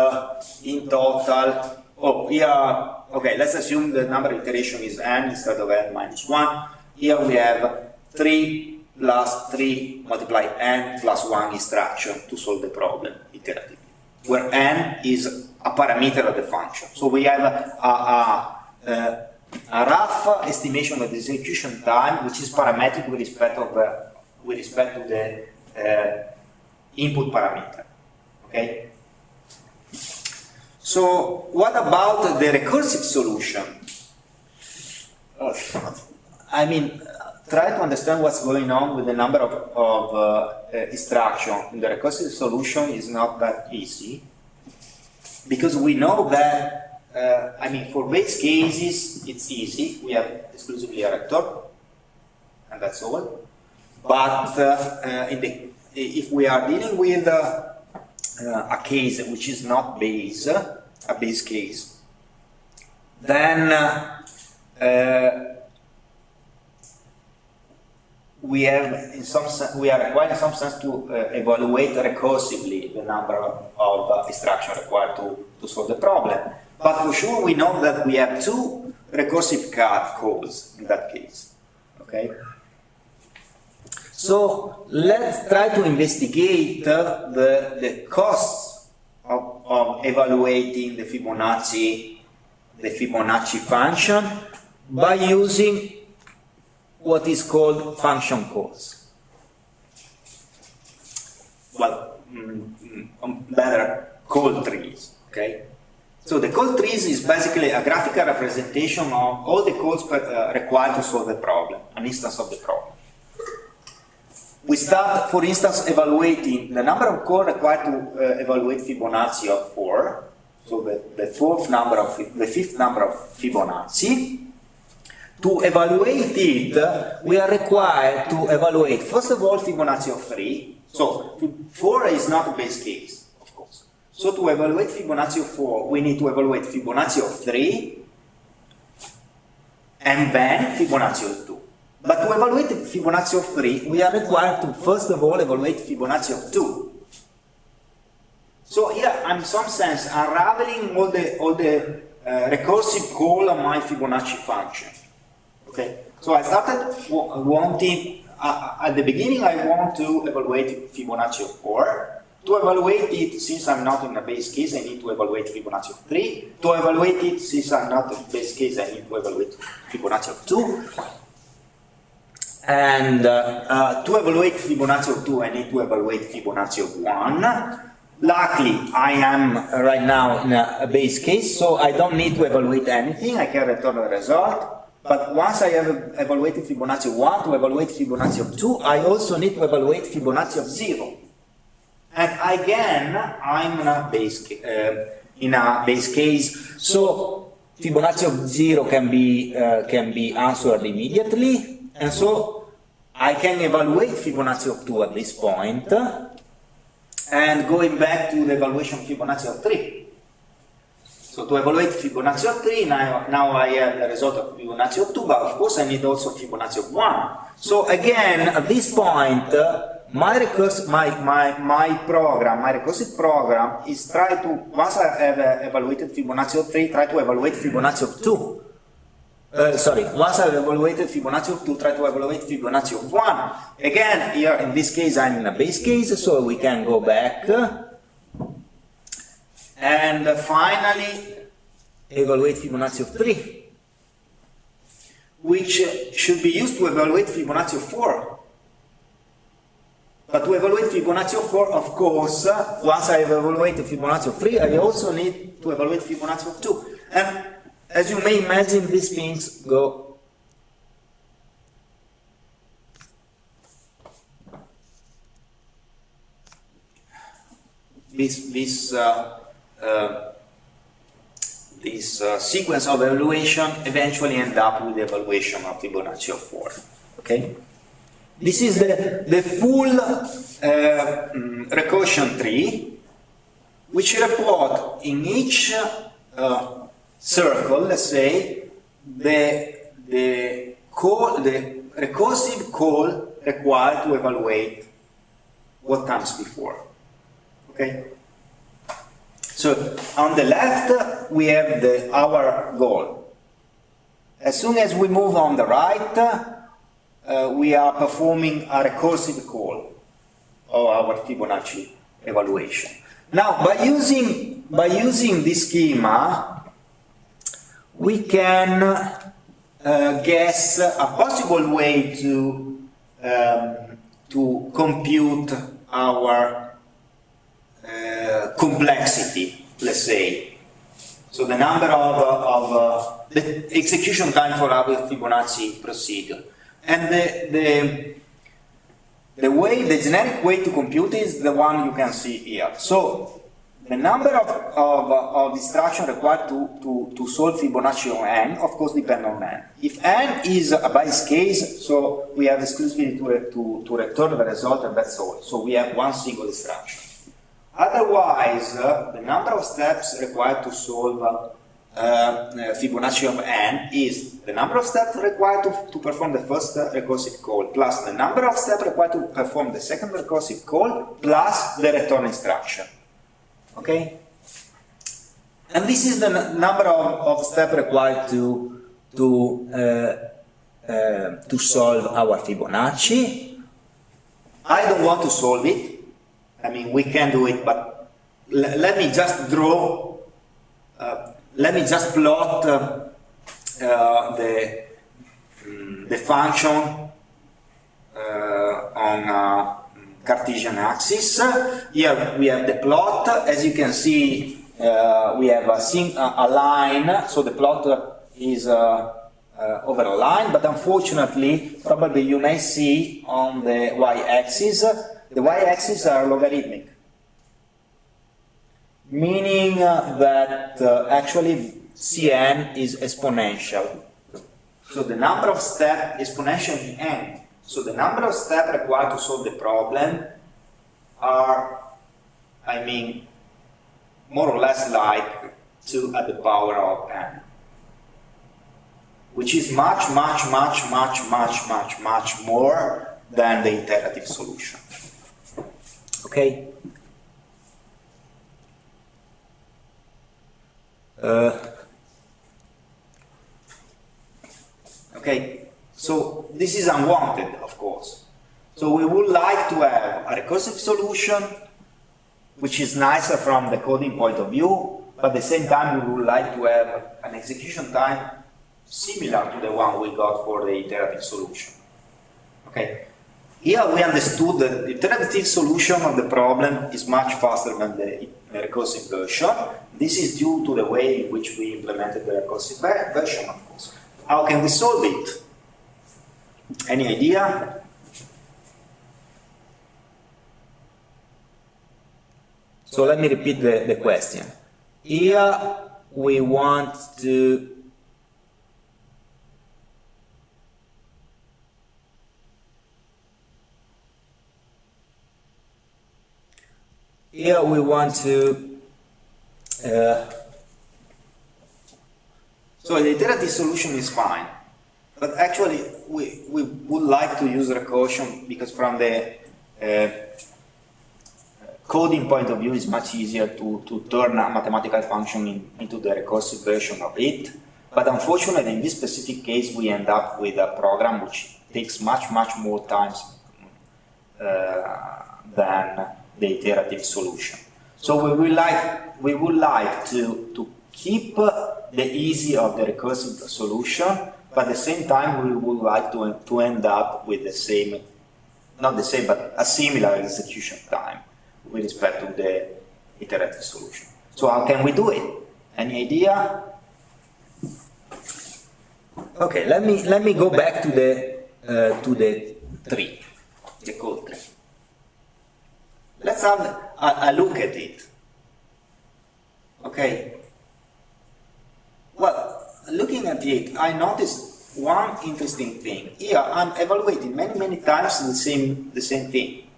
[SPEAKER 4] in total, okay, let's assume the number of iteration is n instead of n-1. Here we have 3 plus 3 multiply n plus 1 instruction to solve the problem iteratively, where n is a parameter of the function. So we have a rough estimation of the execution time, which is parametric with respect to the input parameter. Okay. So what about the recursive solution? I mean, try to understand what's going on with the number of instructions in the recursive solution is not that easy, because we know that, I mean, for base cases, it's easy. We have exclusively a rector, and that's all. But if we are dealing with a case which is not base, a base case, then we are required in some sense to evaluate recursively the number of instructions required to solve the problem. But for sure we know that we have 2 recursive calls in that case. Okay? So let's try to investigate the costs of evaluating the Fibonacci function by using what is called function calls. Well, better, call trees. Okay. So the call trees is basically a graphical representation of all the calls required to solve the problem, an instance of the problem. We start, for instance, evaluating the number of calls required to evaluate Fibonacci of 4. So the fifth number of Fibonacci. To evaluate it, we are required to evaluate, first of all, Fibonacci of 3. So 4 is not a base case, of course. So to evaluate Fibonacci of 4, we need to evaluate Fibonacci of 3 and then Fibonacci of 2. But to evaluate Fibonacci of 3, we are required to first of all evaluate Fibonacci of 2. So here I'm in some sense unraveling all the recursive call on my Fibonacci function. Okay, so I started wanting, at the beginning I want to evaluate Fibonacci of 4. To evaluate it, since I'm not in a base case, I need to evaluate Fibonacci of 3. To evaluate it, since I'm not in base case, I need to evaluate Fibonacci of 2. And to evaluate Fibonacci of 2, I need to evaluate Fibonacci of 1. Luckily, I am right now in a base case, so I don't need to evaluate anything. I can return the result. But once I have evaluated Fibonacci of 1, to evaluate Fibonacci of 2, I also need to evaluate Fibonacci of 0. And again, I'm in a base case, so Fibonacci of 0 can be answered immediately, and so I can evaluate Fibonacci of 2 at this point, and going back to the evaluation of Fibonacci of 3. So to evaluate Fibonacci of 3, now I have the result of Fibonacci of 2, but of course I need also Fibonacci of 1. So again, at this point, my recursive program is try to, once I have evaluated Fibonacci of 3, try to evaluate Fibonacci of 2. Once I've evaluated Fibonacci of 2, try to evaluate Fibonacci of 1. Again, here in this case I'm in a base case, so we can go back. And finally, evaluate Fibonacci of 3, which should be used to evaluate Fibonacci of 4. But to evaluate Fibonacci of 4, of course, once I have evaluated Fibonacci of 3, I also need to evaluate Fibonacci of 2. And as you may imagine, these things go this sequence of evaluation eventually end up with the evaluation of Fibonacci of 4. Okay? This is the full recursion tree, which report in each circle, let's say, the recursive call required to evaluate what comes before. Okay? So on the left we have our goal. As soon as we move on the right, we are performing a recursive call of our Fibonacci evaluation. Now, by using this schema, we can guess a possible way to compute our complexity, let's say. So the number of the execution time for our Fibonacci procedure. And the generic way to compute is the one you can see here. So the number of instructions required to solve Fibonacci on n, of course, depend on n. If n is a base case, so we have exclusively to return the result, and that's all. So we have one single instruction. Otherwise, the number of steps required to solve Fibonacci of n is the number of steps required to perform the first recursive call plus the number of steps required to perform the second recursive call plus the return instruction. Okay? And this is the number of steps required to solve our Fibonacci. I don't want to solve it. I mean, we can do it, but let me just draw. Let me just plot the function on Cartesian axis. Here we have the plot. As you can see, we have a line, so the plot is over a line, but unfortunately, probably you may see on the y-axis, the y-axis are logarithmic. Meaning that actually Cn is exponential. So the number of steps exponential in n. So the number of steps required to solve the problem are, I mean, more or less like 2 at the power of n. Which is much more than the iterative solution. Okay? Okay, so this is unwanted, of course. So we would like to have a recursive solution, which is nicer from the coding point of view, but at the same time we would like to have an execution time similar to the one we got for the iterative solution. Okay, here we understood that the iterative solution of the problem is much faster than the recursive version. This is due to the way in which we implemented the recursive version, of course. How can we solve it? Any idea? So let me repeat the question. Here we want to so the iterative solution is fine, but actually we would like to use recursion because from the coding point of view it's much easier to turn a mathematical function into the recursive version of it. But unfortunately in this specific case we end up with a program which takes much more time than the iterative solution. So we would like to keep the easy of the recursive solution, but at the same time we would like to end up with the same, not the same, but a similar execution time with respect to the iterative solution. So how can we do it? Any idea? Okay, let me go back to the tree, the code tree. Let's have a look at it. Okay. Well, looking at it, I noticed one interesting thing. Here, I'm evaluating many times the same thing.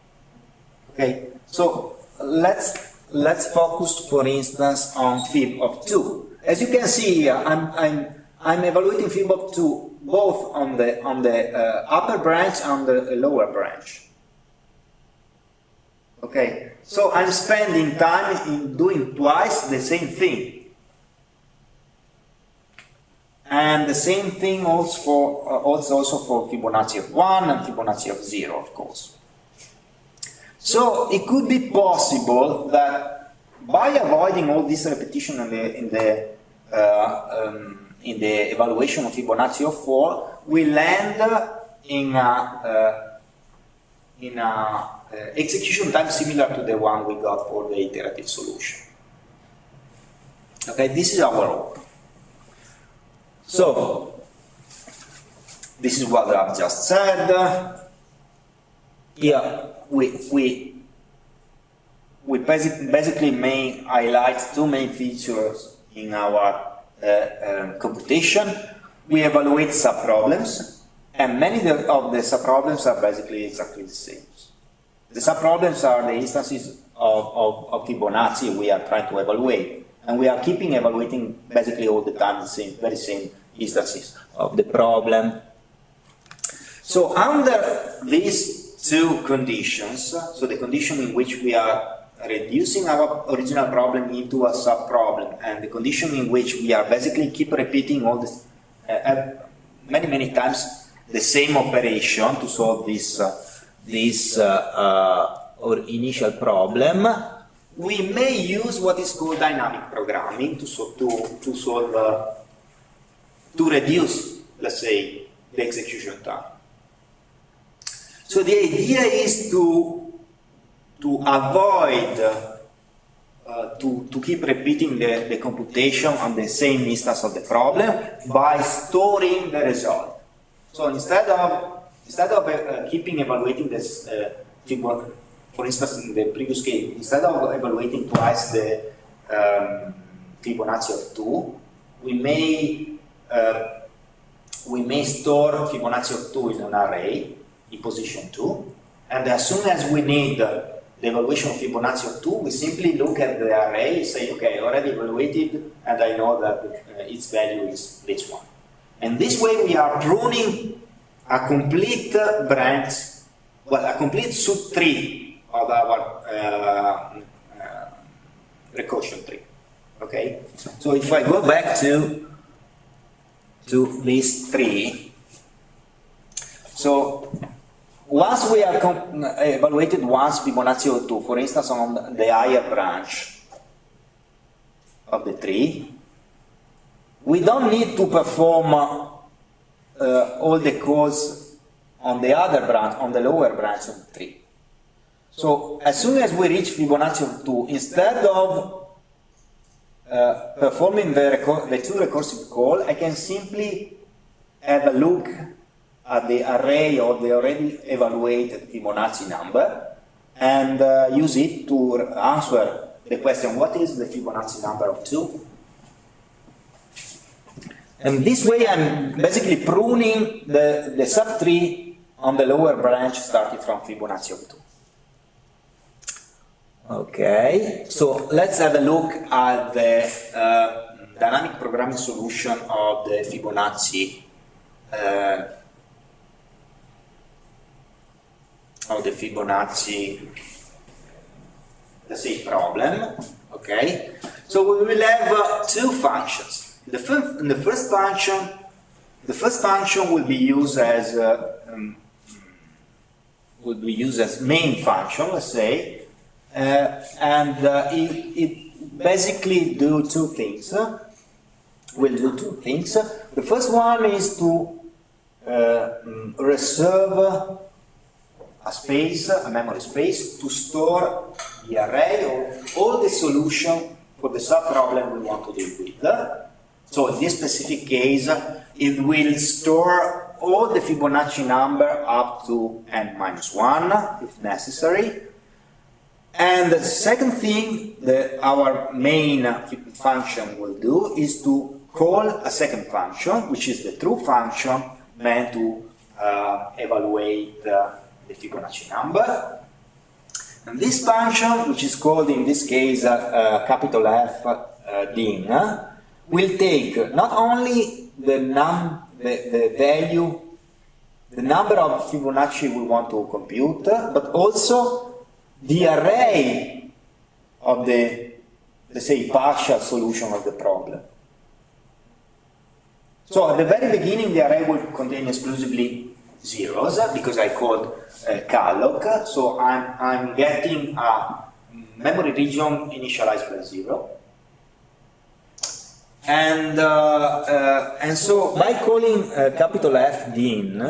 [SPEAKER 4] Okay. So let's focus, for instance, on fib of 2. As you can see here, I'm evaluating fib of 2 both on the upper branch and the lower branch. Okay, so I'm spending time in doing twice the same thing. And the same thing also for Fibonacci of 1 and Fibonacci of 0, of course. So it could be possible that by avoiding all this repetition in the evaluation of Fibonacci of 4, we land in a execution time similar to the one we got for the iterative solution. Okay, this is our hope. So this is what I've just said. Here we basically may highlight two main features in our computation. We evaluate subproblems, and many of the subproblems are basically exactly the same. The subproblems are the instances of Fibonacci we are trying to evaluate, and we are keeping evaluating basically all the time the very same instances of the problem. So under these two conditions, so the condition in which we are reducing our original problem into a subproblem, and the condition in which we are basically keep repeating all this many times the same operation to solve this or initial problem, we may use what is called dynamic programming to reduce, let's say, the execution time. So the idea is to avoid to keep repeating the computation on the same instance of the problem by storing the result. So instead of keeping evaluating this for instance in the previous case, instead of evaluating twice the Fibonacci of 2, we may store Fibonacci of 2 in an array in position 2, and as soon as we need the evaluation of Fibonacci of 2, we simply look at the array, say, okay, I already evaluated, and I know that its value is this one. And this way we are pruning a complete branch, well, a complete subtree of our recursion tree. Okay, so if I go back to this tree, so once we have evaluated once Fibonacci of 2, for instance, on the higher branch of the tree, we don't need to perform all the calls on the other branch, on the lower branch of the tree. So as soon as we reach Fibonacci of 2, instead of performing the two recursive call, I can simply have a look at the array of the already evaluated Fibonacci number and use it to answer the question, what is the Fibonacci number of 2? And this way I'm basically pruning the subtree on the lower branch starting from Fibonacci of 2. Okay, so let's have a look at the dynamic programming solution of the Fibonacci let's say problem. Okay, so we will have two functions. The first function will be used as main function, let's say. It basically do two things. Will do two things. The first one is to reserve a space, a memory space, to store the array of all the solution for the sub-problem we want to deal with. So in this specific case, it will store all the Fibonacci number up to n-1 if necessary. And the second thing that our main function will do is to call a second function, which is the true function meant to evaluate the Fibonacci number. And this function, which is called in this case capital F din, will take not only the value, the number of Fibonacci we want to compute, but also the array of the, let's say, partial solution of the problem. So at the very beginning, the array will contain exclusively zeros, because I called calloc, so I'm getting a memory region initialized by 0. And so by calling capital F din,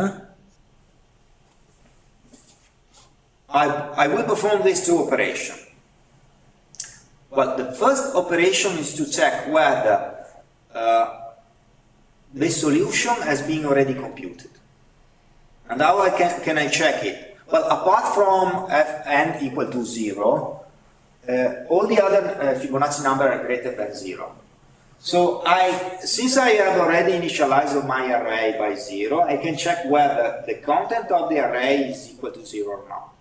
[SPEAKER 4] I will perform these two operations. Well, the first operation is to check whether the solution has been already computed. And how can I check it? Well, apart from fn equal to 0, all the other Fibonacci numbers are greater than 0. So since I have already initialized my array by 0, I can check whether the content of the array is equal to 0 or not.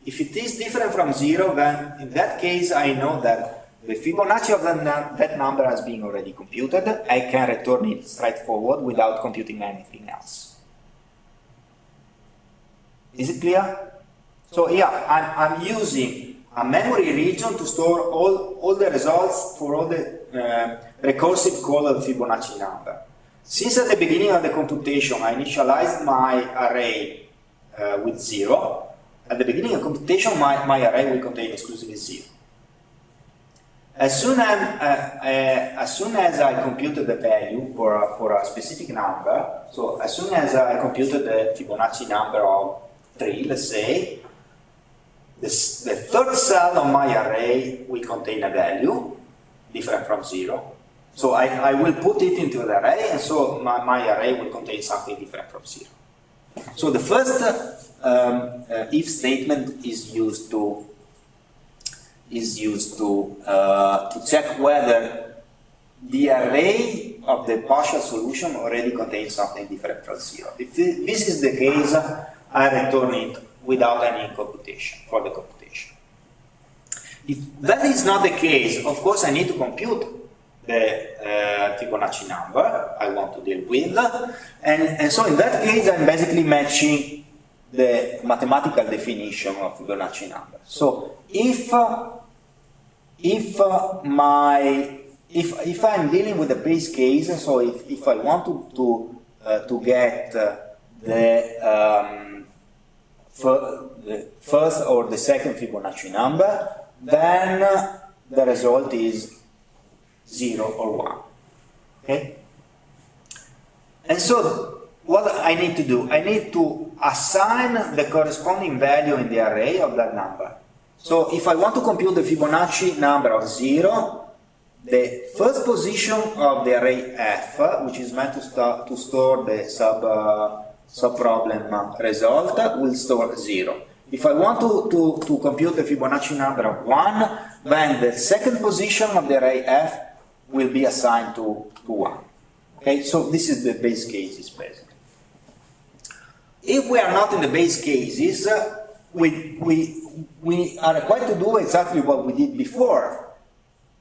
[SPEAKER 4] If it is different from 0, then in that case I know that the Fibonacci of that number has been already computed. I can return it straightforward without computing anything else. Is it clear? So yeah, I'm using a memory region to store all the results for all the recursive call of the Fibonacci number. Since at the beginning of the computation I initialized my array with 0, at the beginning of computation my array will contain exclusively 0. As soon as I computed the value for a specific number, so as soon as I computed the Fibonacci number of 3, let's say, the third cell of my array will contain a value different from 0. So I will put it into the array, and so my array will contain something different from 0. So the first if statement is used to check whether the array of the partial solution already contains something different from 0. If this is the case, I return it without any computation for the computation. If that is not the case, of course I need to compute the Fibonacci number I want to deal with, and so in that case I'm basically matching the mathematical definition of Fibonacci number. So if my if I'm dealing with a base case, so if I want to get the first or the second Fibonacci number, then the result is 0 or 1. Okay? And so what I need to do, I need to assign the corresponding value in the array of that number. So if I want to compute the Fibonacci number of 0, the first position of the array F, which is meant to store the sub-problem result, will store 0. If I want to compute the Fibonacci number of 1, then the second position of the array F will be assigned to 1. Okay, so this is the base cases basically. If we are not in the base cases, we are required to do exactly what we did before.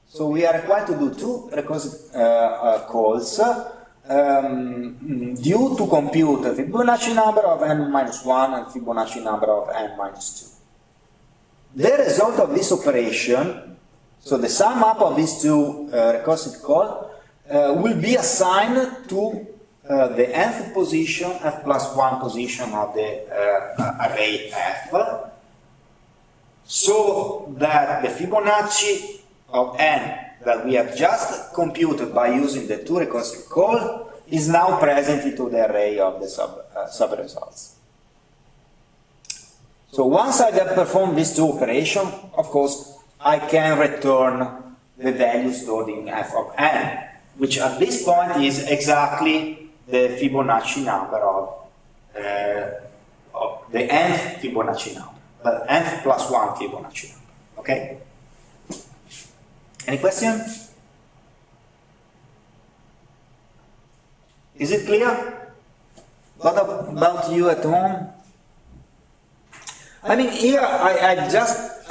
[SPEAKER 4] So we are required to do two recursive calls due to compute the Fibonacci number of n-1 and Fibonacci number of n-2. The result of this operation, so the sum up of these two recursive calls, will be assigned to the nth position, f plus 1 position of the array f, so that the Fibonacci of n that we have just computed by using the two recursive calls is now present into the array of the sub-results. So once I have performed these two operations, of course, I can return the value stored in f of n, which at this point is exactly the Fibonacci number of the nth Fibonacci number, the nth plus 1 Fibonacci number. Okay? Any question? Is it clear? What about you at home? I mean, here I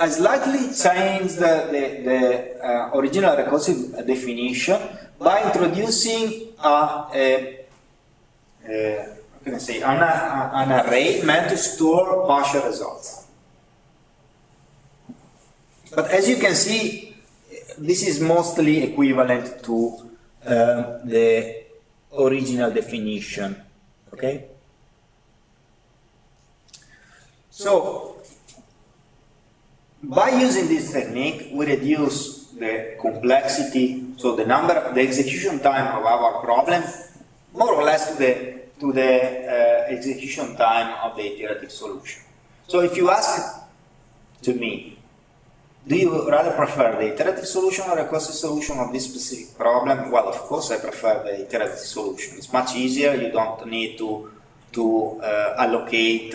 [SPEAKER 4] slightly changed the original recursive definition by introducing an array meant to store partial results. But as you can see, this is mostly equivalent to the original definition. Okay? So, by using this technique, we reduce the complexity, so the execution time of our problem, more or less to the execution time of the iterative solution. So if you ask to me, do you rather prefer the iterative solution or recursive solution of this specific problem? Well, of course I prefer the iterative solution. It's much easier, you don't need to allocate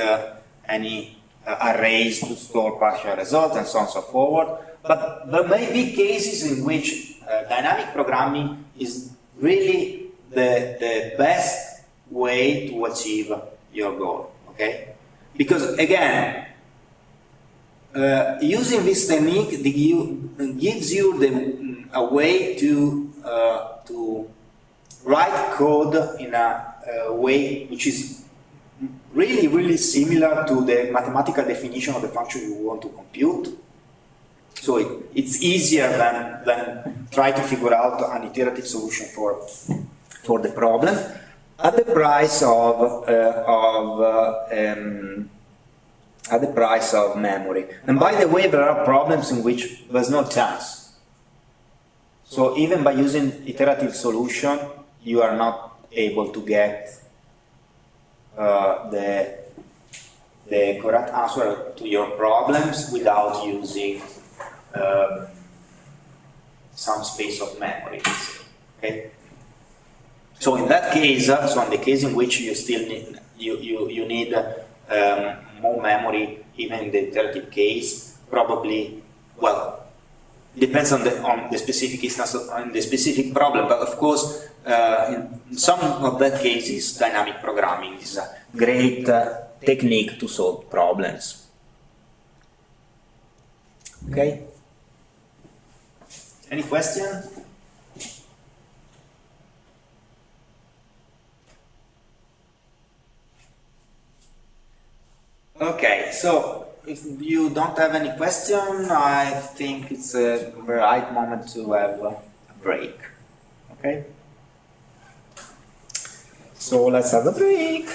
[SPEAKER 4] any arrays to store partial results and so on and so forth. But there may be cases in which dynamic programming is really the best way to achieve your goal, okay? Because again, using this technique gives you a way to write code in a way which is really similar to the mathematical definition of the function you want to compute. So it's easier than try to figure out an iterative solution for the problem at the price of memory. And by the way, there are problems in which there's no chance. So even by using iterative solution, you are not able to get the correct answer to your problems without using some space of memory. Okay. So in that case, so in the case in which you still need you need more memory, even in the iterative case, probably, well, depends on the specific instance, on the specific problem, but of course, in some of that cases, dynamic programming is a great technique to solve problems. Okay? Any question? Okay, so if you don't have any question, I think it's the right moment to have a break. Okay? So let's have a break.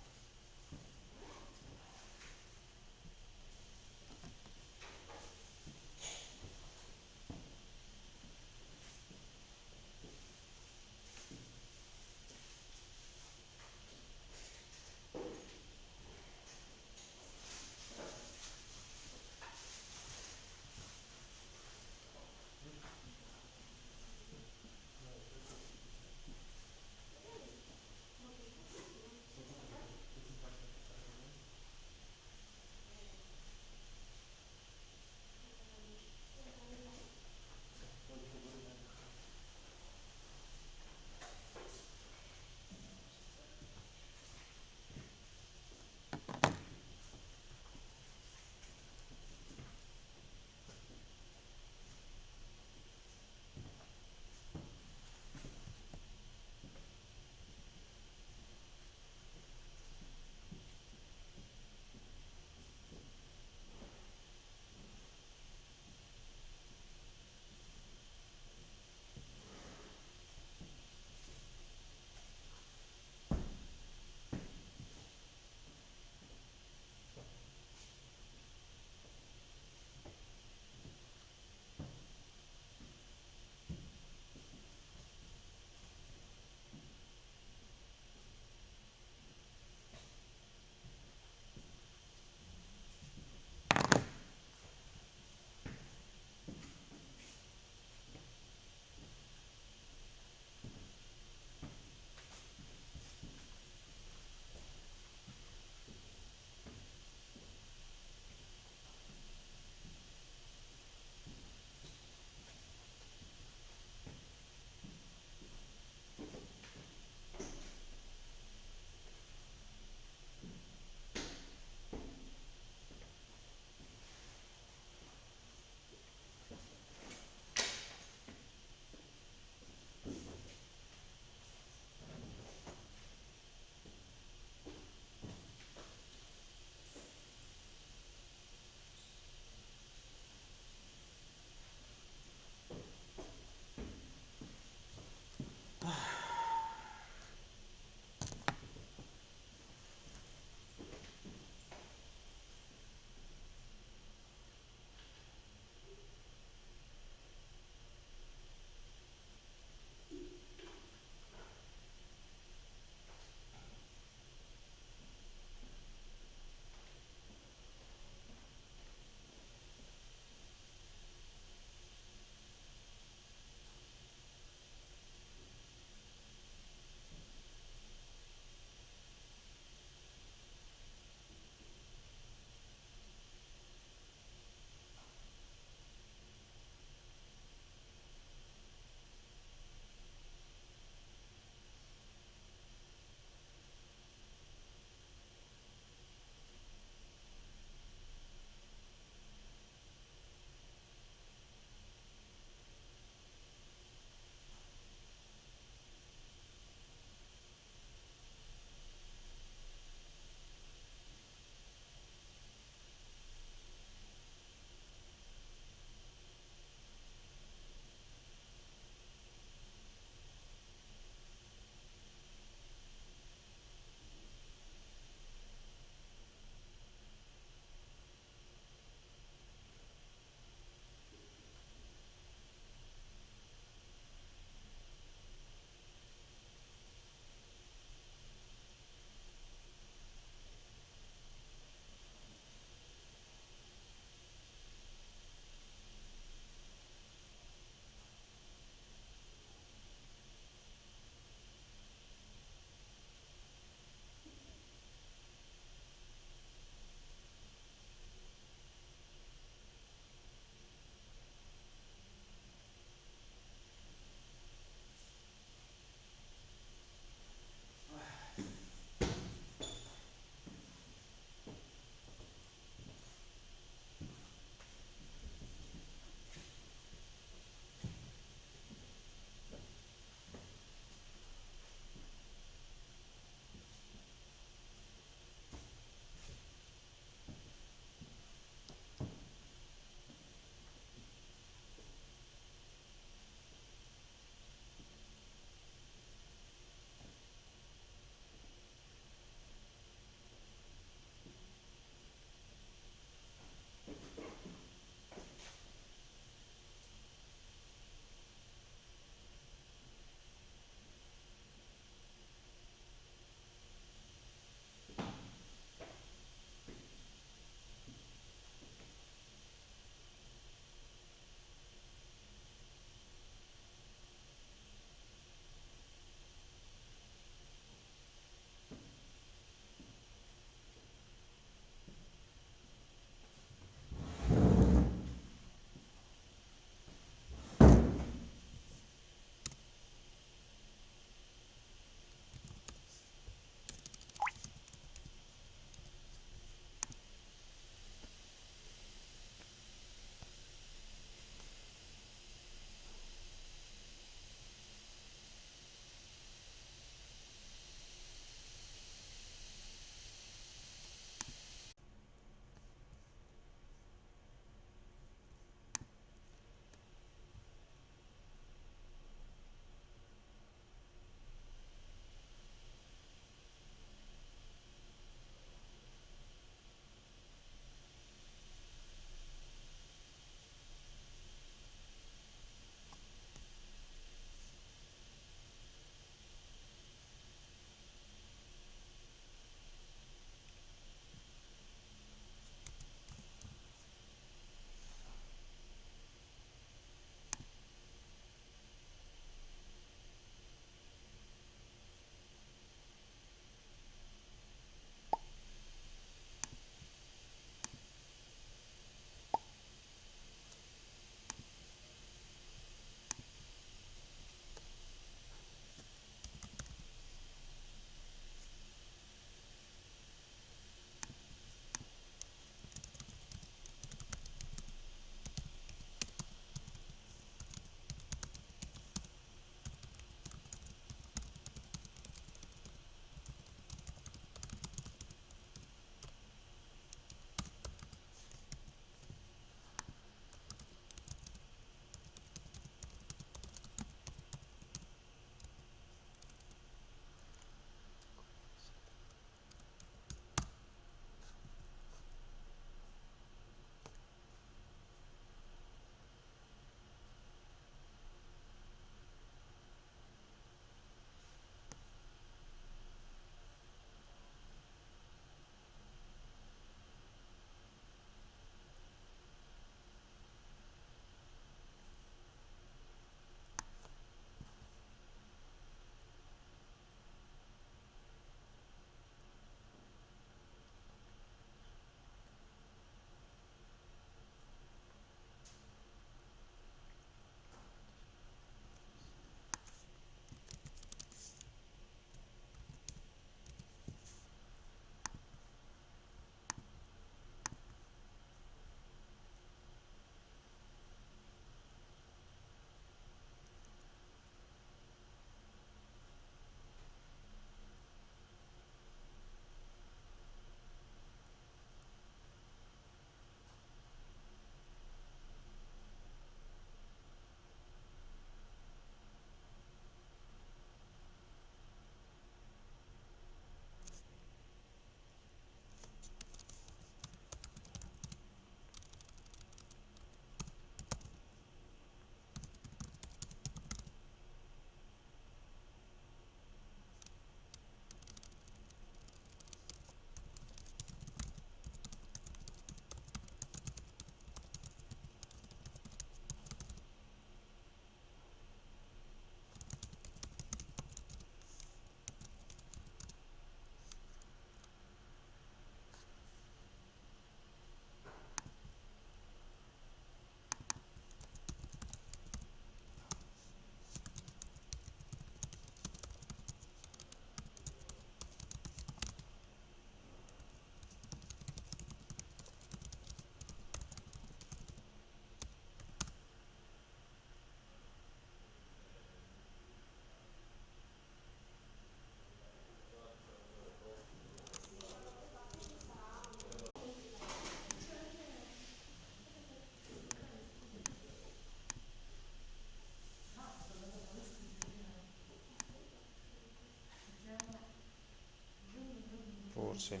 [SPEAKER 1] forse.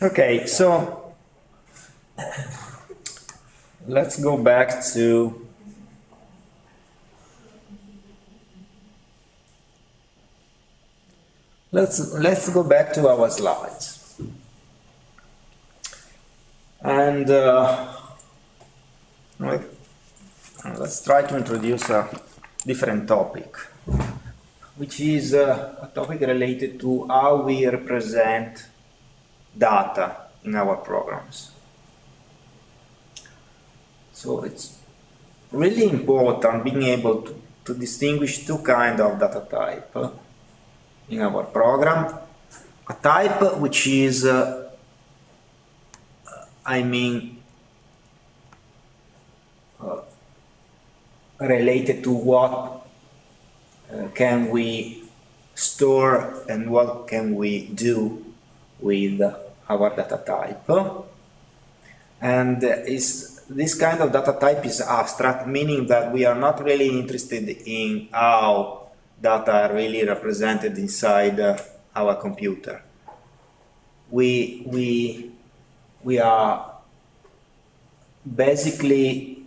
[SPEAKER 4] Okay, so let's go back to let's go back to our slides, and let's try to introduce a different topic, which is a topic related to how we represent data in our programs. So it's really important being able to distinguish two kinds of data type in our program. A type which is related to what can we store and what can we do with our data type. And this kind of data type is abstract, meaning that we are not really interested in how data are really represented inside our computer. We are basically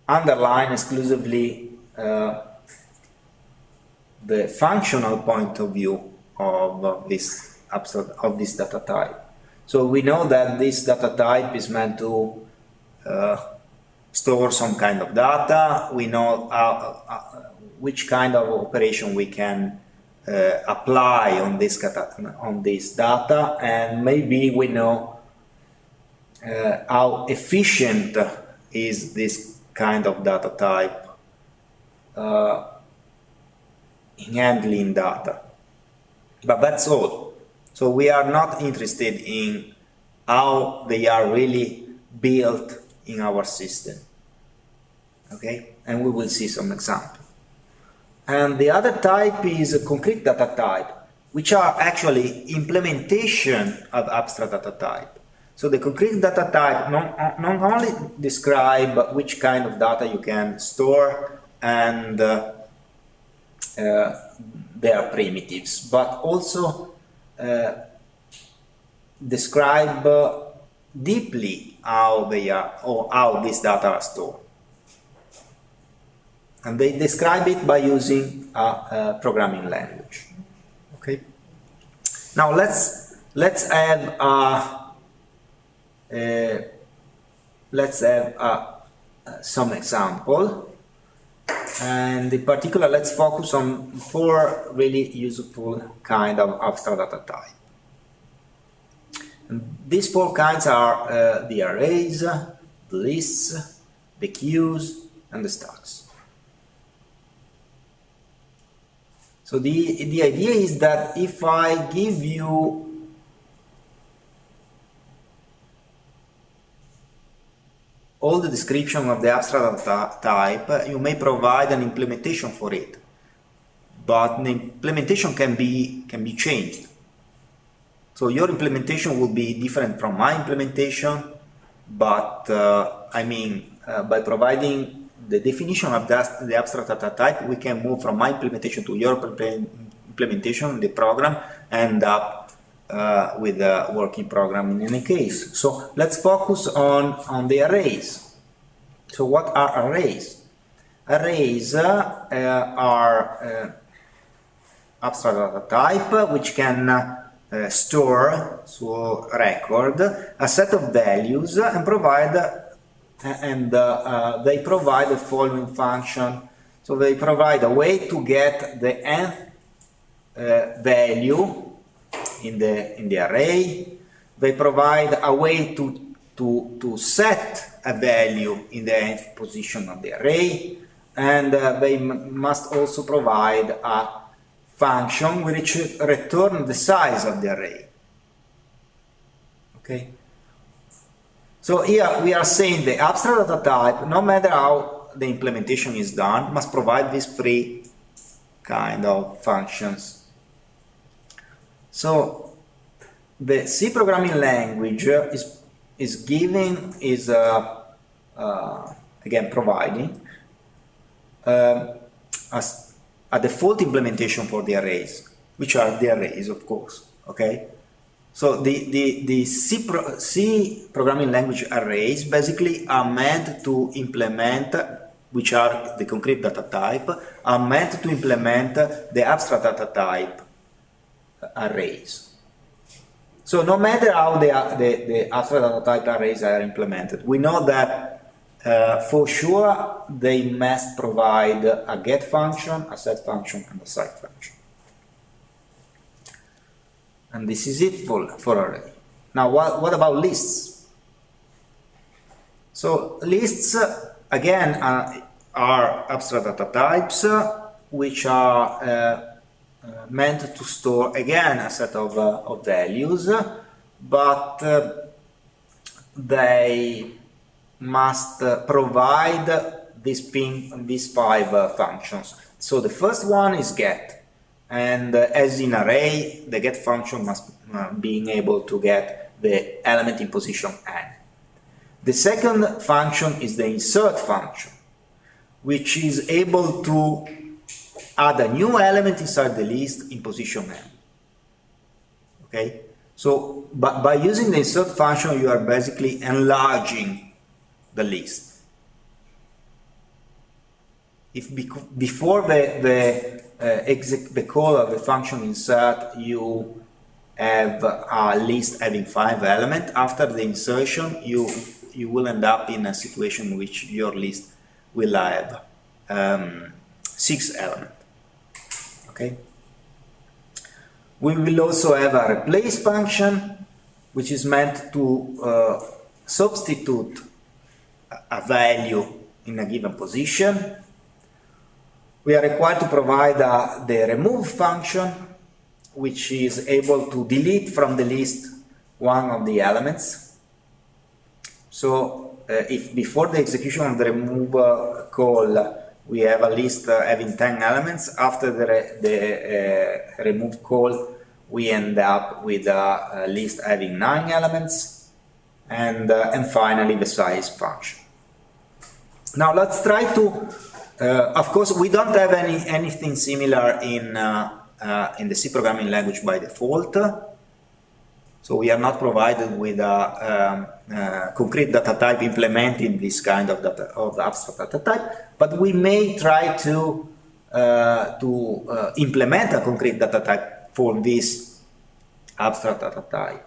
[SPEAKER 4] underline exclusively the functional point of view of this data type. So we know that this data type is meant to store some kind of data. We know which kind of operation we can apply on this data, and maybe we know how efficient is this kind of data type in handling data. But that's all. So we are not interested in how they are really built in our system. Okay? And we will see some examples. And the other type is a concrete data type, which are actually implementation of abstract data type. So the concrete data type not only describe which kind of data you can store and their primitives, but also describe deeply how they are, or how these data are stored. And they describe it by using a programming language. Okay. Now let's have some example, and in particular let's focus on 4 really useful kind of abstract data type. And these 4 kinds are the arrays, the lists, the queues, and the stacks. So the idea is that if I give you all the description of the abstract data type, you may provide an implementation for it, but the implementation can be changed. So your implementation will be different from my implementation, but by providing the definition of the abstract data type, we can move from my implementation to your implementation in the program, and up with a working program in any case. So let's focus on the arrays. So what are arrays? Arrays are abstract data type which can store, so record, a set of values and provide they provide the following function. So they provide a way to get the nth value in the array. They provide a way to set a value in the nth position of the array, and they must also provide a function which returns the size of the array. Okay. So here we are saying the abstract data type, no matter how the implementation is done, must provide these three kind of functions. So the C programming language is again providing a default implementation for the arrays, which are the arrays, of course. Okay. So the C programming language arrays basically are meant to implement, which are the concrete data type, are meant to implement the abstract data type arrays. So no matter how the abstract data type arrays are implemented, we know that for sure they must provide a get function, a set function, and a cite function. And this is it for array. Now what about lists? So lists again are abstract data types which are meant to store again a set of values, but they must provide these five functions. So the first one is get. And as in array, the get function must being able to get the element in position n. The second function is the insert function, which is able to add a new element inside the list in position n. Okay, so by using the insert function, you are basically enlarging the list. If before the call of the function insert, you have a list having 5 elements. After the insertion, you will end up in a situation in which your list will have 6 elements. Okay. We will also have a replace function, which is meant to substitute a value in a given position. We are required to provide the remove function, which is able to delete from the list one of the elements. So if before the execution of the remove call we have a list having 10 elements, after the remove call we end up with a list having 9 elements, and finally the size function. Now let's try to of course, we don't have anything similar in the C programming language by default. So we are not provided with a concrete data type implementing this kind of data of abstract data type, but we may try to implement a concrete data type for this abstract data type.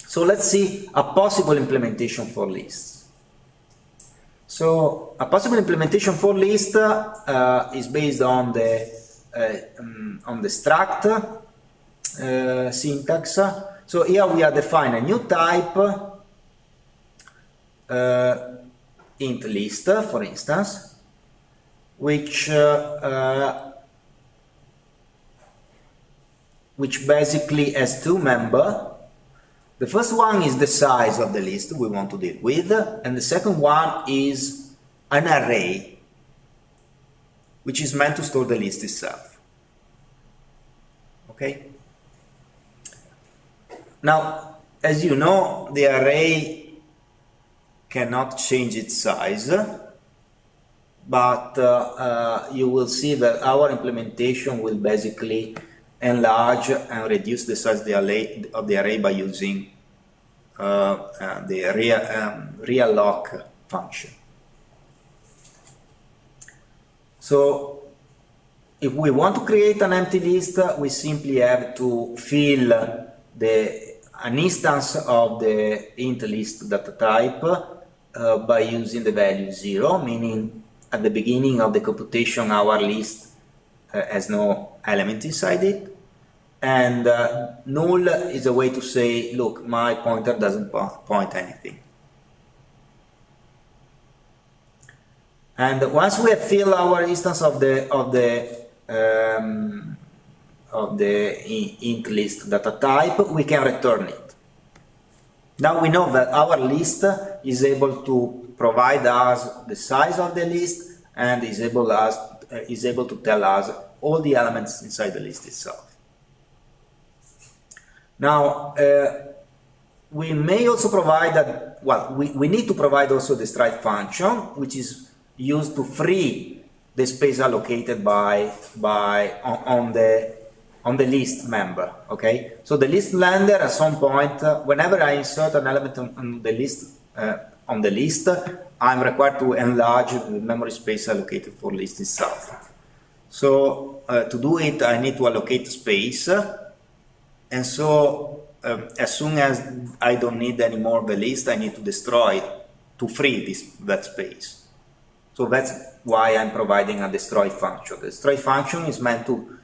[SPEAKER 4] So let's see a possible implementation for lists. So a possible implementation for list is based on the struct syntax. So here we are defining a new type, int list, for instance, which basically has 2 members. The first one is the size of the list we want to deal with, and the second one is an array, which is meant to store the list itself. Okay? Now, as you know, the array cannot change its size, but you will see that our implementation will basically enlarge and reduce the size of the array by using the realloc function. So if we want to create an empty list, we simply have to fill an instance of the int list data type by using the value 0, meaning at the beginning of the computation our list has no element inside it. And null is a way to say, look, my pointer doesn't point anything. And once we have filled our instance of the int list data type, we can return it. Now we know that our list is able to provide us the size of the list and is able to tell us all the elements inside the list itself. Now, we may also provide that, well, we need to provide also the stride function, which is used to free the space allocated on the list member. Okay, so the list lender at some point, whenever I insert an element on the list, I'm required to enlarge the memory space allocated for list itself. So to do it, I need to allocate space, and so as soon as I don't need any more of the list, I need to destroy to free that space. So that's why I'm providing a destroy function. The destroy function is meant to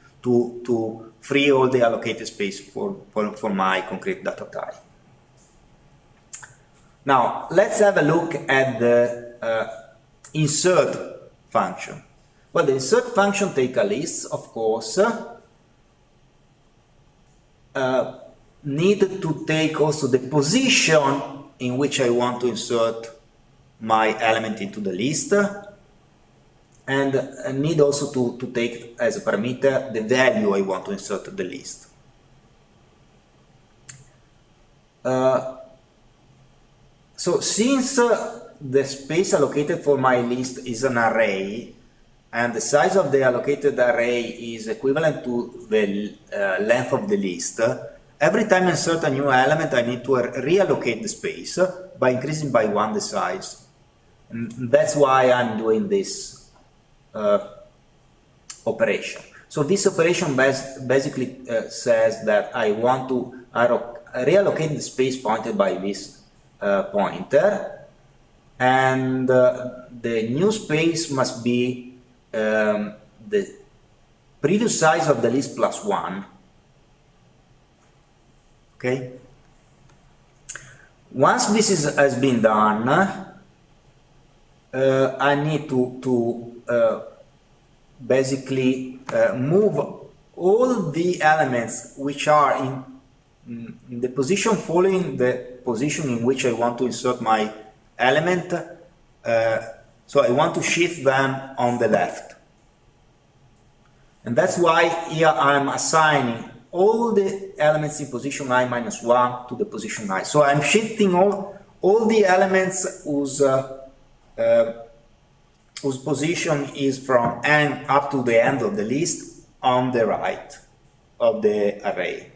[SPEAKER 4] free all the allocated space for my concrete data type. Now, let's have a look at the insert function. Well, the insert function takes a list, of course, need to take also the position in which I want to insert my element into the list, and need also to take as a parameter the value I want to insert to the list. So since the space allocated for my list is an array, and the size of the allocated array is equivalent to the length of the list, every time I insert a new element, I need to reallocate the space by increasing by 1 the size. And that's why I'm doing this operation. So this operation basically says that I want to reallocate the space pointed by this pointer, and the new space must be the previous size of the list plus 1. Okay. Once this has been done, I need to basically move all the elements which are in the position following the position in which I want to insert my element. So I want to shift them on the left. And that's why here I'm assigning all the elements in position I minus 1 to the position I. So I'm shifting all the elements whose position is from n up to the end of the list on the right of the array.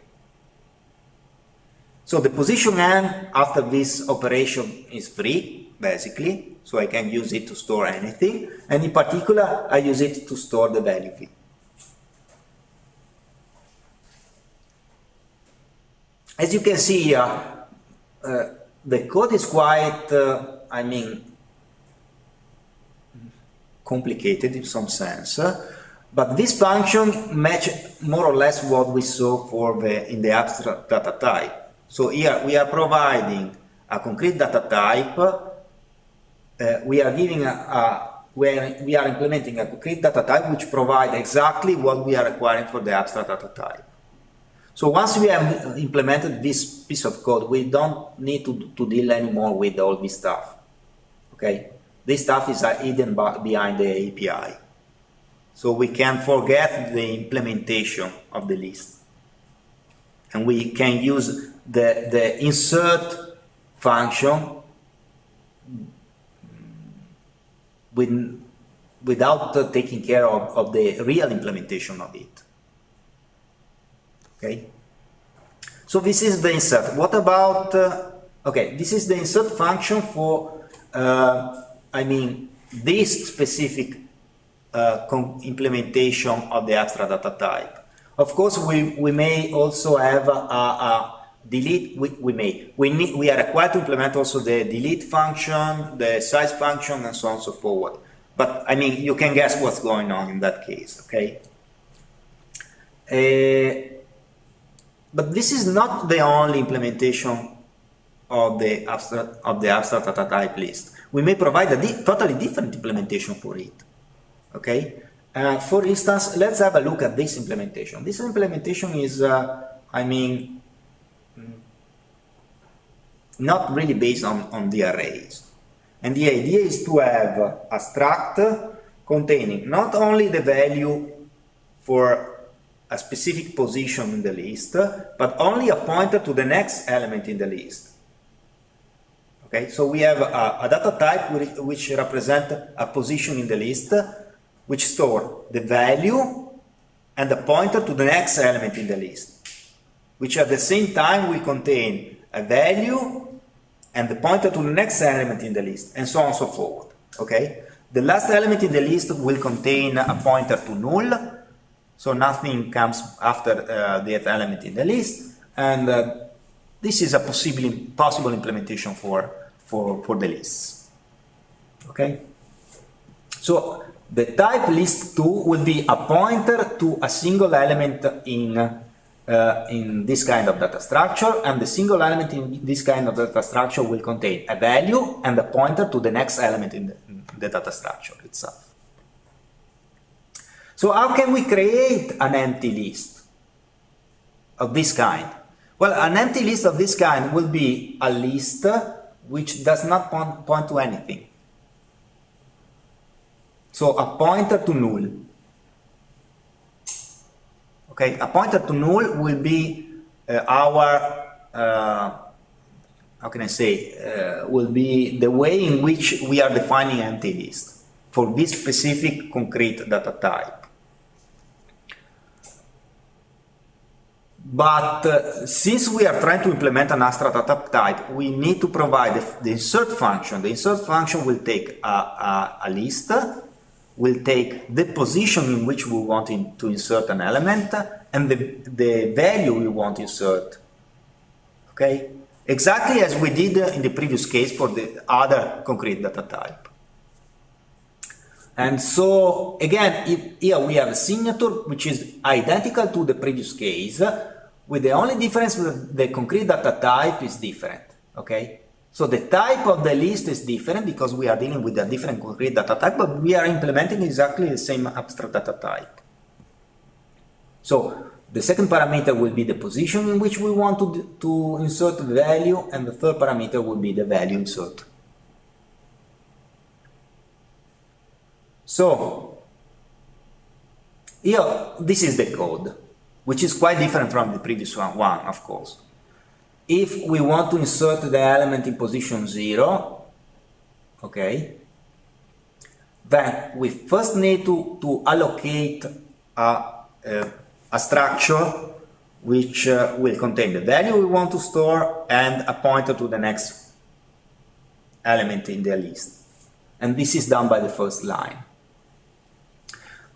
[SPEAKER 4] So the position n after this operation is free, basically, so I can use it to store anything, and in particular I use it to store the value v. As you can see here, the code is quite, complicated in some sense, but this function matches more or less what we saw in the abstract data type. So here we are providing a concrete data type. We are implementing a concrete data type which provides exactly what we are requiring for the abstract data type. So once we have implemented this piece of code, we don't need to deal anymore with all this stuff. Okay, this stuff is hidden behind the API, so we can forget the implementation of the list, and we can use the insert function without taking care of the real implementation of it. Okay, so this is the insert. What about, okay, this is the insert function for, this specific implementation of the abstract data type. Of course, we may also have a delete, we are required to implement also the delete function, the size function, and so on and so forth. But, you can guess what's going on in that case, okay? But this is not the only implementation of the abstract data type list. We may provide a totally different implementation for it. Okay. For instance, let's have a look at this implementation. This implementation is, not really based on the arrays. And the idea is to have a struct containing not only the value for a specific position in the list, but only a pointer to the next element in the list. Okay, so we have a data type which represents a position in the list, which store the value and the pointer to the next element in the list, which at the same time will contain a value and the pointer to the next element in the list, and so on and so forth. Okay, the last element in the list will contain a pointer to null, so nothing comes after that element in the list, and this is a possible implementation for the lists. Okay, so the type list2 will be a pointer to a single element in this kind of data structure, and the single element in this kind of data structure will contain a value and a pointer to the next element in the data structure itself. So how can we create an empty list of this kind? Well, an empty list of this kind will be a list which does not point to anything. So a pointer to null. Okay, a pointer to null will be our, how can I say, will be the way in which we are defining empty list for this specific concrete data type. But since we are trying to implement an abstract data type, we need to provide the insert function. The insert function will take a list, will take the position in which we want to insert an element, and the value we want to insert. Okay? Exactly as we did in the previous case for the other concrete data type. And so, again, here we have a signature which is identical to the previous case, with the only difference that the concrete data type is different. Okay? So the type of the list is different because we are dealing with a different concrete data type, but we are implementing exactly the same abstract data type. So the second parameter will be the position in which we want to insert the value, and the third parameter will be the value insert. So here, this is the code, which is quite different from the previous one, of course. If we want to insert the element in position 0, okay, then we first need to allocate a structure which will contain the value we want to store and a pointer to the next element in the list. And this is done by the first line.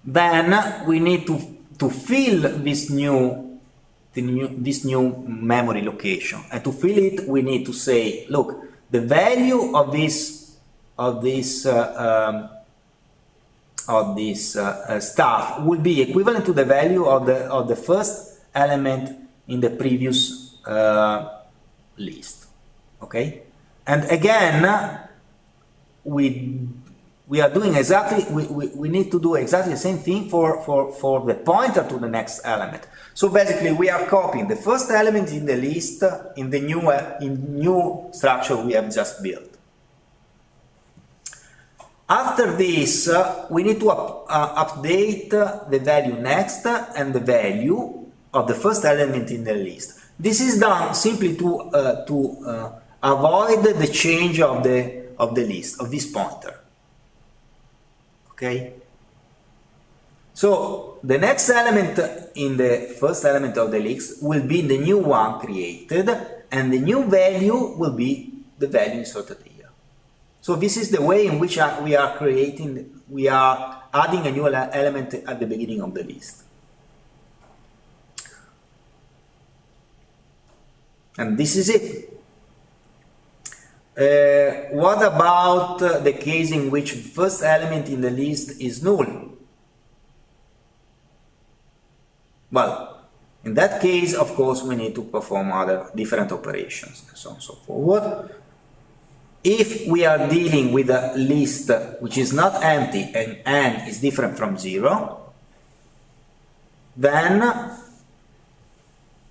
[SPEAKER 4] Then we need to fill this new memory location, and to fill it we need to say, look, the value of this stuff will be equivalent to the value of the first element in the previous list. Okay, and again we are doing exactly, we need to do exactly the same thing for the pointer to the next element. So basically we are copying the first element in the list in the new structure we have just built. After this, we need to update the value next and the value of the first element in the list. This is done simply to avoid the change of the list, of this pointer. Okay? So the next element in the first element of the list will be the new one created, and the new value will be the value inserted here. So this is the way in which we are adding a new element at the beginning of the list. And this is it. What about the case in which the first element in the list is null? Well, in that case, of course, we need to perform other different operations and so on and so forth. If we are dealing with a list which is not empty and n is different from 0, then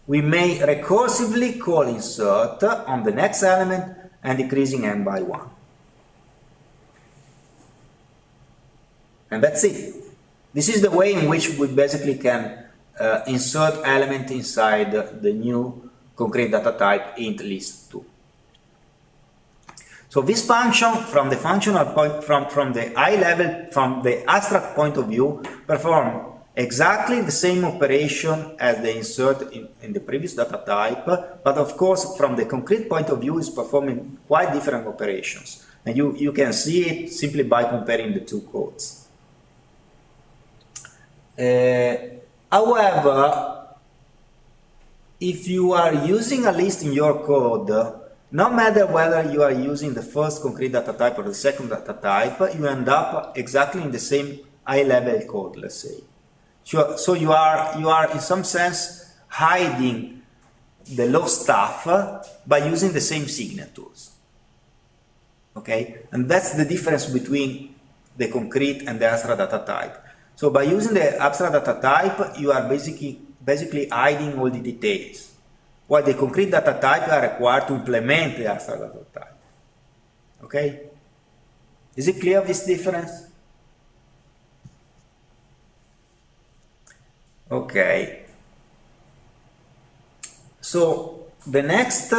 [SPEAKER 4] we may recursively call insert on the next element and decreasing n by 1. And that's it. This is the way in which we basically can insert element inside the new concrete data type int list2. So this function, from the functional point, from the high level, from the abstract point of view, perform exactly the same operation as the insert in the previous data type, but of course from the concrete point of view is performing quite different operations. And you can see it simply by comparing the two codes. However, if you are using a list in your code, no matter whether you are using the first concrete data type or the second data type, you end up exactly in the same high-level code, let's say. So you are in some sense hiding the low stuff by using the same signatures. Okay, and that's the difference between the concrete and the abstract data type. So by using the abstract data type, you are basically hiding all the details, while the concrete data type are required to implement the abstract data type. Okay? Is it clear this difference? Okay. So the next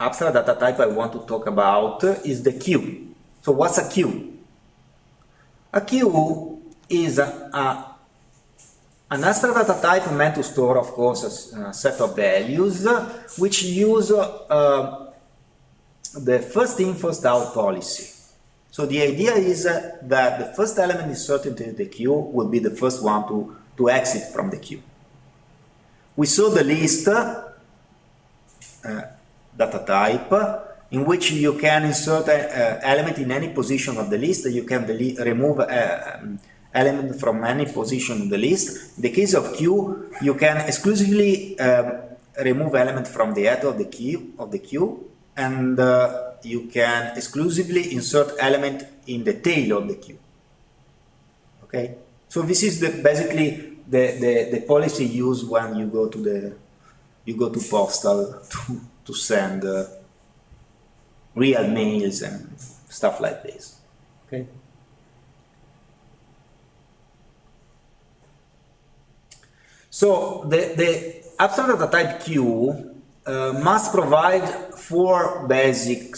[SPEAKER 4] abstract data type I want to talk about is the queue. So what's a queue? A queue is an abstract data type meant to store, of course, a set of values which use the first in, first out policy. So the idea is that the first element inserted into the queue will be the first one to exit from the queue. We saw the list data type in which you can insert an element in any position of the list. You can remove element from any position of the list. In the case of queue, you can exclusively remove element from the head of the queue, and you can exclusively insert element in the tail of the queue. Okay, so this is basically the policy used when you go to postal to send real mails and stuff like this. Okay. So the abstract data type queue must provide four basic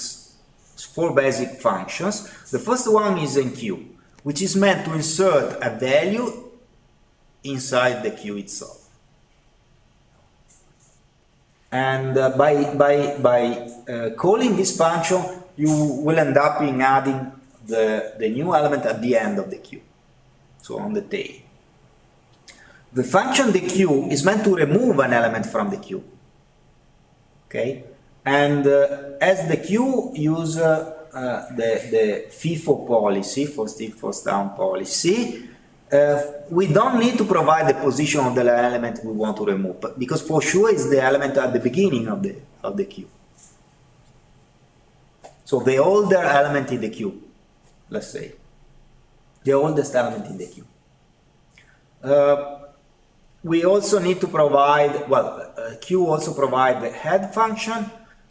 [SPEAKER 4] functions. The first one is enqueue, which is meant to insert a value inside the queue itself. And by calling this function, you will end up in adding the new element at the end of the queue, so on the tail. The function the queue is meant to remove an element from the queue. Okay, and as the queue uses the FIFO policy, first in, first down policy, we don't need to provide the position of the element we want to remove, because for sure it's the element at the beginning of the queue. So the older element in the queue, let's say, the oldest element in the queue. We also need to provide, queue also provides the head function,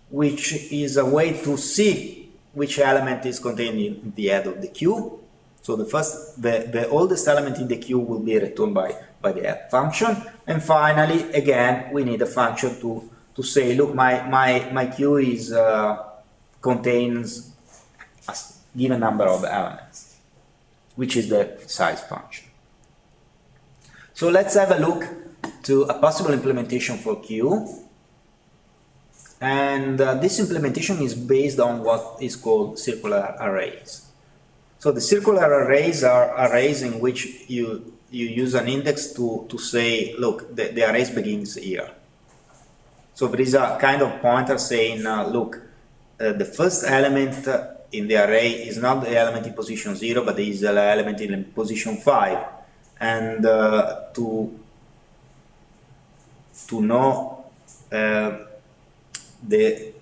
[SPEAKER 4] which is a way to see which element is contained in the head of the queue. So the oldest element in the queue will be returned by the head function. And finally, again, we need a function to say, look, my queue is contains a given number of elements, which is the size function. So let's have a look to a possible implementation for queue. And this implementation is based on what is called circular arrays. So the circular arrays are arrays in which you use an index to say, look, the array begins here. So there is a kind of pointer saying, look, the first element in the array is not the element in position 0, but is the element in position 5. And to know the,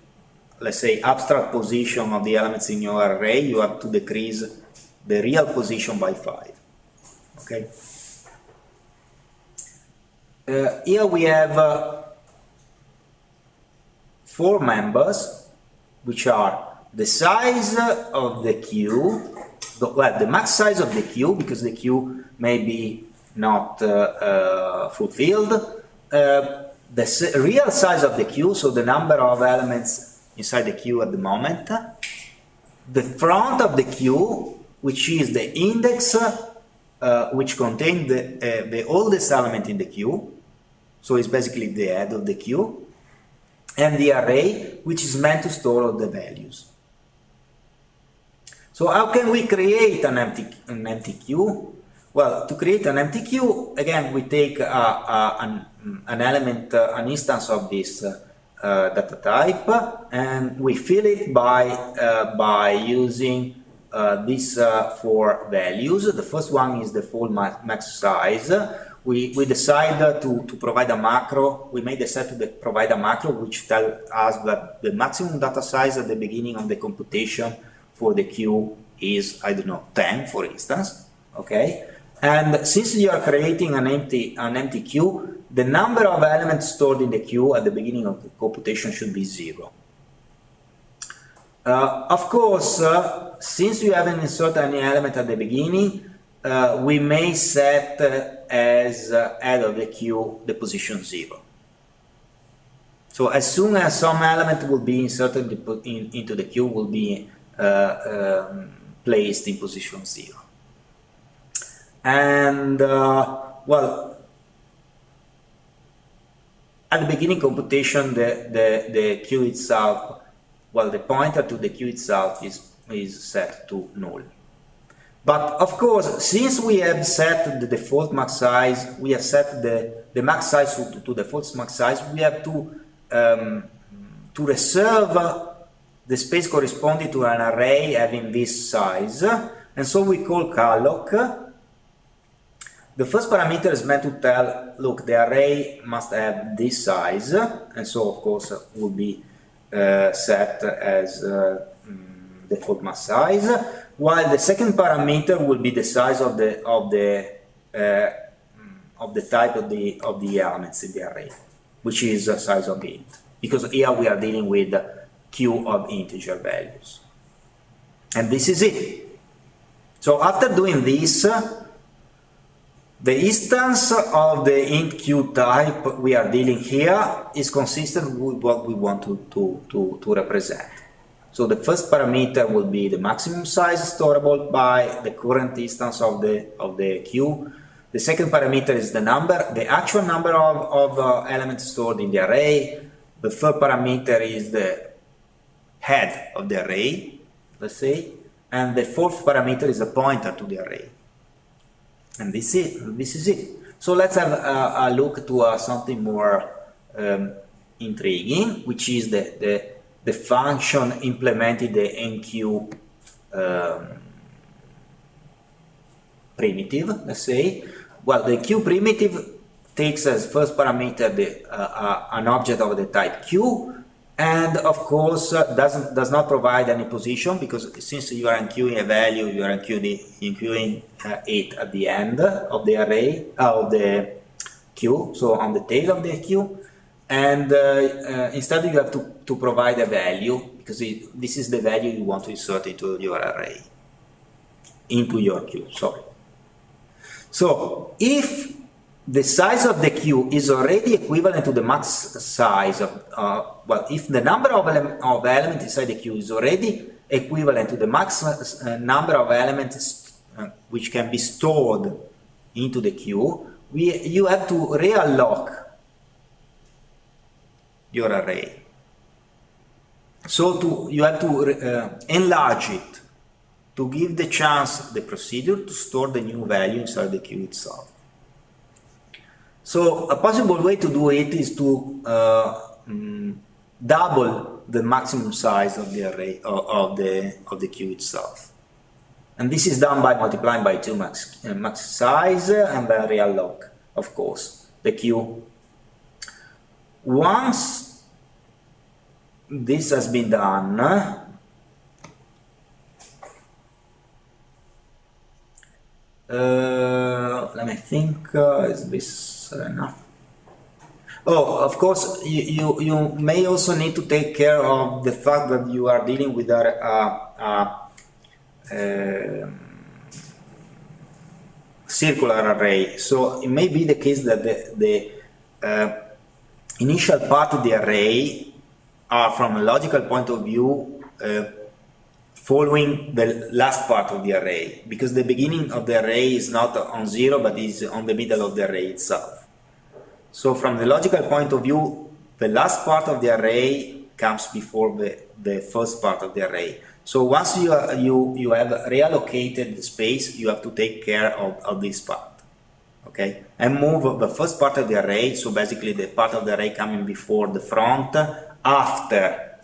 [SPEAKER 4] let's say, abstract position of the elements in your array, you have to decrease the real position by 5. Okay. here we have 4 members, which are the size of the queue, the max size of the queue, because the queue may be not fulfilled, the real size of the queue, so the number of elements inside the queue at the moment, the front of the queue, which is the index which contains the oldest element in the queue, so it's basically the head of the queue, and the array, which is meant to store all the values. So how can we create an empty queue? Well, to create an empty queue, again, we take an element, an instance of this data type, and we fill it by using these 4 values. The first one is the full max size. We decide to provide a macro. We may decide to provide a macro which tells us that the maximum data size at the beginning of the computation for the queue is, I don't know, 10, for instance. Okay. And since you are creating an empty queue, the number of elements stored in the queue at the beginning of the computation should be 0. Of course, since you haven't inserted any element at the beginning, we may set as head of the queue the position 0. So as soon as some element will be inserted into the queue, will be placed in position 0. And well, at the beginning computation, the queue itself, well, the pointer to the queue itself is set to null. But of course, since we have set the default max size, we have set the max size to default max size, we have to reserve the space corresponding to an array having this size, and so we call calloc. The first parameter is meant to tell, look, the array must have this size, and so of course will be set as default max size, while the second parameter will be the size of the type of the elements in the array, which is the size of int, because here we are dealing with queue of integer values, and this is it. So after doing this, the instance of the int queue type we are dealing here is consistent with what we want to represent. So the first parameter will be the maximum size storable by the current instance of the queue. The second parameter is the actual number of elements stored in the array. The third parameter is the head of the array, let's say, and the fourth parameter is a pointer to the array. And this is it. So let's have a look to something more intriguing, which is the function implementing the enqueue primitive, let's say. Well, the queue primitive takes as first parameter an object of the type queue, and of course does not provide any position, because since you are enqueuing a value, you are enqueuing it at the end of the array, of the queue, so on the tail of the queue, and instead you have to provide a value, because this is the value you want to insert into your array, into your queue, sorry. So if the size of the queue is already equivalent to the max size of, well, if the number of elements inside the queue is already equivalent to the max number of elements which can be stored into the queue, you have to realloc your array. So you have to enlarge it to give the chance, the procedure, to store the new value inside the queue itself. So a possible way to do it is to double the maximum size of the array of the queue itself, and this is done by multiplying by 2 max size and then realloc, of course, the queue. Once this has been done, let me think, is this enough? Oh, of course, you may also need to take care of the fact that you are dealing with a circular array. So it may be the case that the initial part of the array are, from a logical point of view, following the last part of the array, because the beginning of the array is not on 0 but is on the middle of the array itself. So from the logical point of view, the last part of the array comes before the first part of the array. So once you have reallocated the space, you have to take care of this part, okay? And move the first part of the array, so basically the part of the array coming before the front, after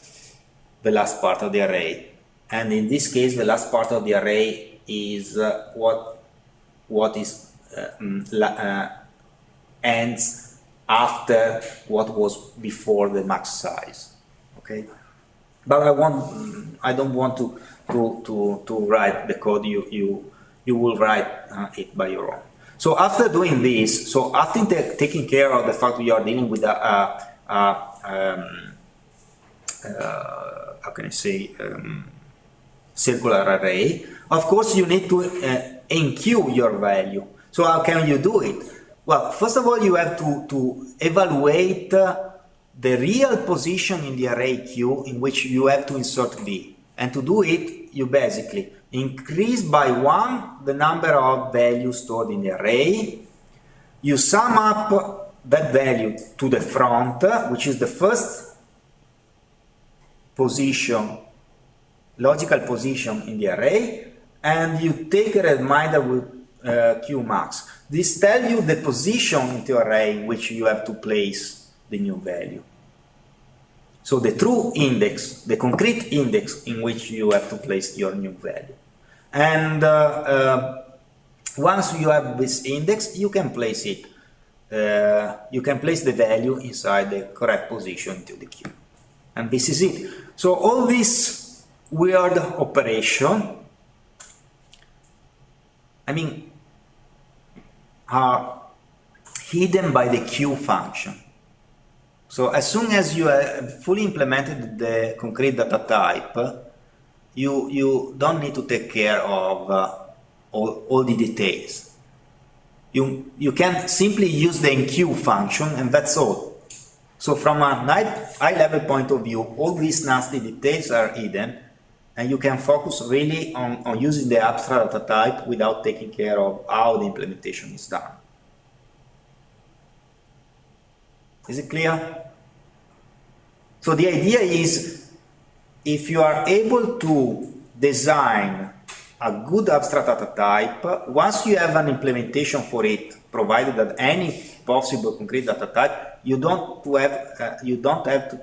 [SPEAKER 4] the last part of the array. And in this case, the last part of the array is what is ends after what was before the max size, okay? But I don't want to write the code. You will write it by your own. So after doing this, so after taking care of the fact that you are dealing with how can I say, circular array, of course you need to enqueue your value. So how can you do it? Well, first of all, you have to evaluate the real position in the array queue in which you have to insert V. And to do it, you basically increase by 1 the number of values stored in the array. You sum up that value to the front, which is the first position, logical position in the array, and you take a reminder with Q max. This tells you the position in the array in which you have to place the new value. So the true index, the concrete index in which you have to place your new value. And once you have this index, you can place it. You can place the value inside the correct position into the queue. And this is it. So all this weird operation, I mean, are hidden by the queue function. So as soon as you have fully implemented the concrete data type, you don't need to take care of all the details. You can simply use the enqueue function, and that's all. So from a high level point of view, all these nasty details are hidden, and you can focus really on using the abstract data type without taking care of how the implementation is done. Is it clear? So the idea is, if you are able to design a good abstract data type, once you have an implementation for it, provided that any possible concrete data type, you don't have to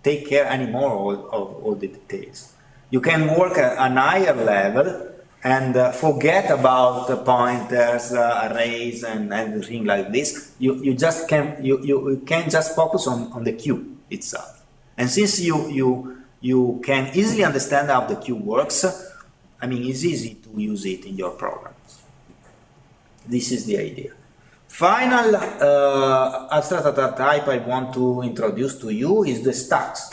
[SPEAKER 4] take care anymore of all the details. You can work at a higher level and forget about pointers, arrays, and everything like this. You can just focus on the queue itself. And since you can easily understand how the queue works, I mean, it's easy to use it in your programs. This is the idea. Final abstract data type I want to introduce to you is the stacks.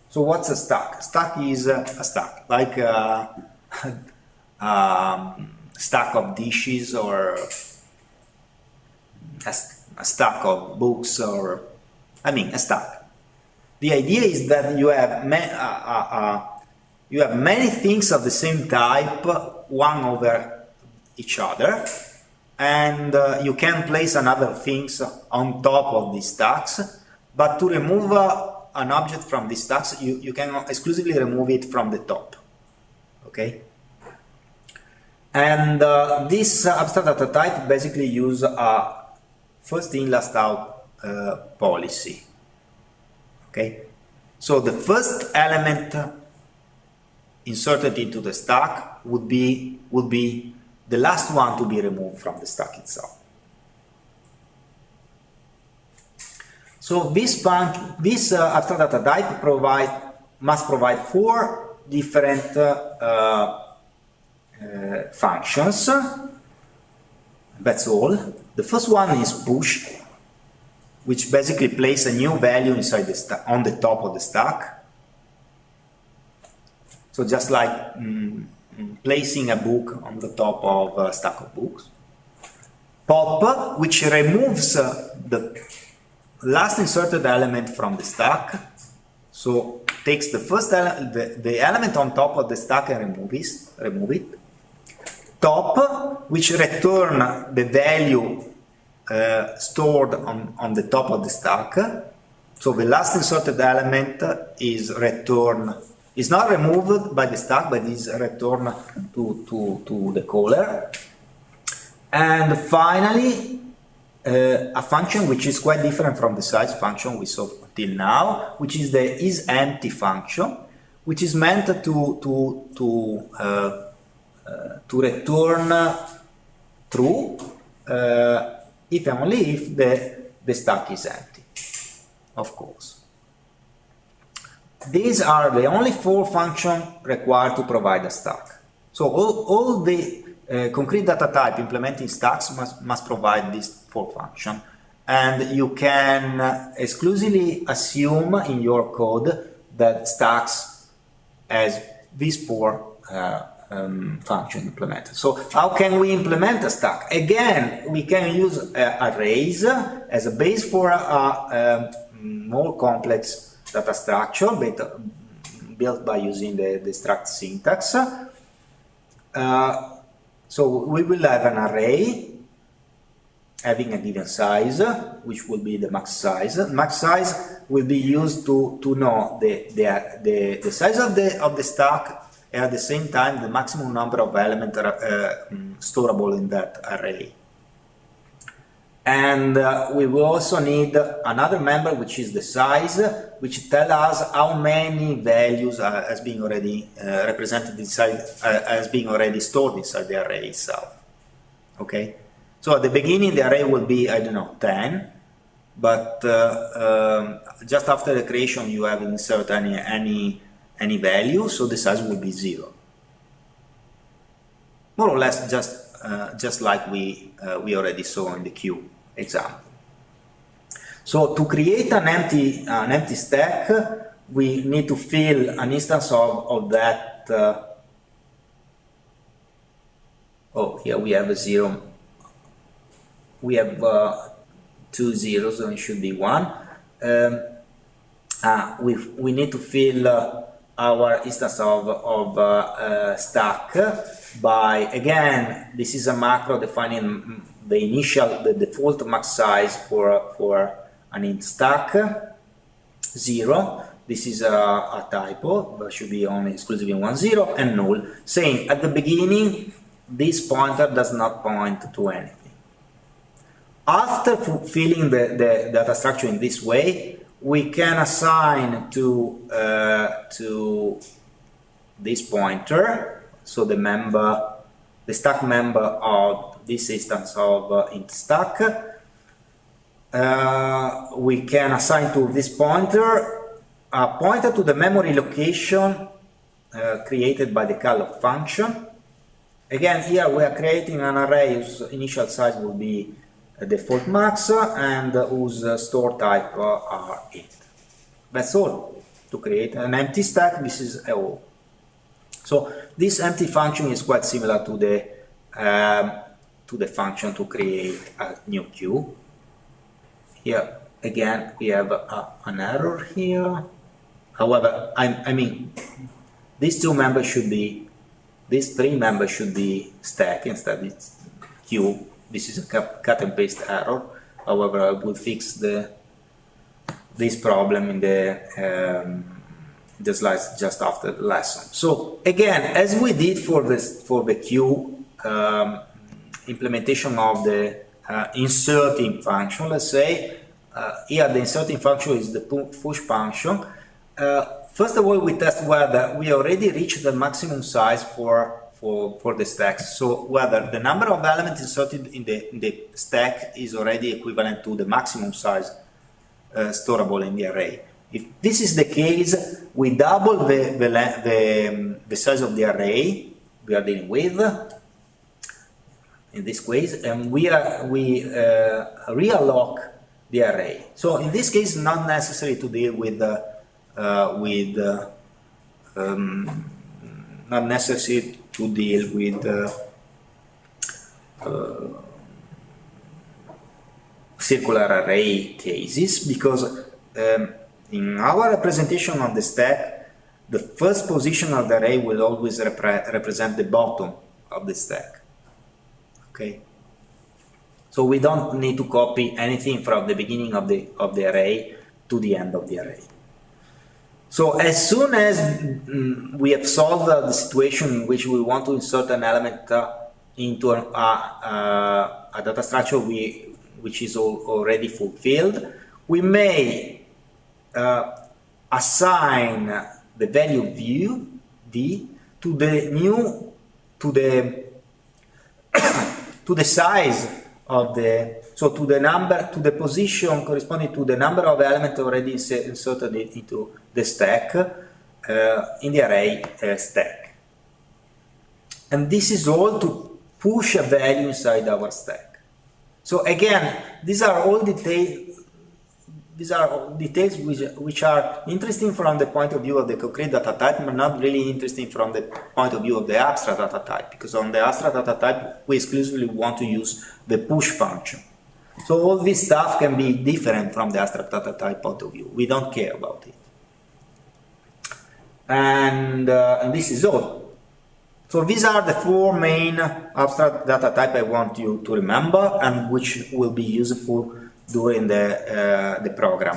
[SPEAKER 4] So what's a stack? Stack is a stack, like a stack of dishes, or a stack of books, or a stack. The idea is that you have many things of the same type, one over each other, and you can place another things on top of these stacks. But to remove an object from these stacks, you can exclusively remove it from the top. Okay? And this abstract data type basically use a first in, last out policy. Okay? So the first element inserted into the stack would be the last one to be removed from the stack itself. So this abstract data type must provide 4 different functions. That's all. The first one is push. which basically place a new value inside the stack, on the top of the stack. So just like placing a book on the top of a stack of books. Pop, which removes the last inserted element from the stack. So takes the first the element on top of the stack and remove it. Top, which return the value stored on the top of the stack. So the last inserted element is not removed by the stack, but is returned to the caller. And finally, a function which is quite different from the size function we saw till now, which is the isEmpty function, which is meant to return true if and only if the stack is empty, of course. These are the only 4 functions required to provide a stack. So all the concrete data type implementing stacks must provide these 4 functions. And you can exclusively assume in your code that stacks has these 4 functions implemented. So how can we implement a stack? Again, we can use arrays as a base for a more complex data structure built by using the struct syntax. So we will have an array having a given size, which will be the max size. Max size will be used to know the size of the stack, and at the same time the maximum number of elements storable in that array. And we will also need another member, which is the size, which tells us how many values has been already represented inside, has been already stored inside the array itself. Okay, so at the beginning the array will be, I don't know, 10, but just after the creation you have insert any value, so the size will be 0. More or less just like we already saw in the queue example. So to create an empty stack, we need to fill an instance of that. Oh, here we have a 0. We have 2 zeros, so it should be 1. We need to fill our instance of stack by, again, this is a macro defining the default max size for an int stack, 0. This is a typo, but should be only exclusively 1 0, and null, saying at the beginning this pointer does not point to anything. After filling the data structure in this way, we can assign to this pointer, so the stack member of this instance of int stack, we can assign to this pointer a pointer to the memory location created by the calloc function. Again, here we are creating an array whose initial size will be default max and whose store type are int. That's all. To create an empty stack, this is all. So this empty function is quite similar to the function to create a new queue. Here again we have an error here. However, I mean these 3 members should be stack, instead it's queue. This is a cut and paste error. However, I will fix this problem in the slides just after the lesson. So again, as we did for the queue implementation of the inserting function, let's say here the inserting function is the push function. First of all, we test whether we already reached the maximum size for the stacks. So whether the number of elements inserted in the stack is already equivalent to the maximum size storable in the array. If this is the case, we double the size of the array we are dealing with in this case, and we realloc the array. So in this case, not necessary to deal with not necessary to deal with circular array cases, because in our representation on the stack, the first position of the array will always represent the bottom of the stack. Okay, so we don't need to copy anything from the beginning of the array to the end of the array. So as soon as we have solved the situation in which we want to insert an element into a data structure which is already fulfilled, we may assign the value v to the size of to the position corresponding to the number of elements already inserted into the stack in the array stack. And this is all to push a value inside our stack. So again, these are all details. These are details which are interesting from the point of view of the concrete data type, but not really interesting from the point of view of the abstract data type, because on the abstract data type we exclusively want to use the push function. So all this stuff can be different from the abstract data type point of view. We don't care about it. And this is all. So these are the four main abstract data type I want you to remember, and which will be useful during the program.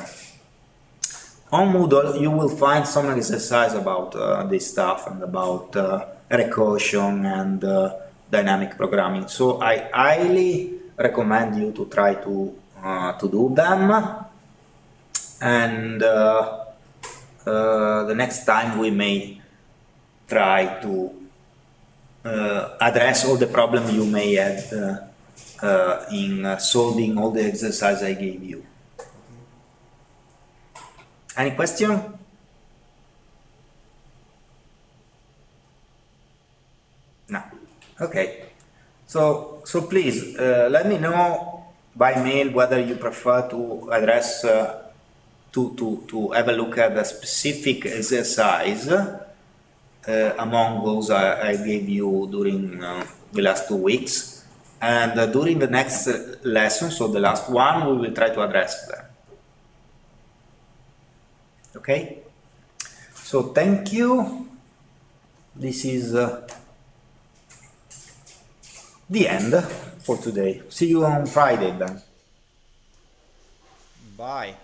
[SPEAKER 4] On Moodle, you will find some exercise about this stuff and about recursion and dynamic programming. So I highly recommend you to try to do them. And the next time we may try to address all the problems you may have in solving all the exercise I gave you. Any question? No. Okay. So please let me know by mail whether you prefer to address to have a look at a specific exercise among those I gave you during the last 2 weeks. And during the next lesson, so the last one, we will try to address them. Okay? So thank you. This is the end for today. See you on Friday then.
[SPEAKER 1] Bye.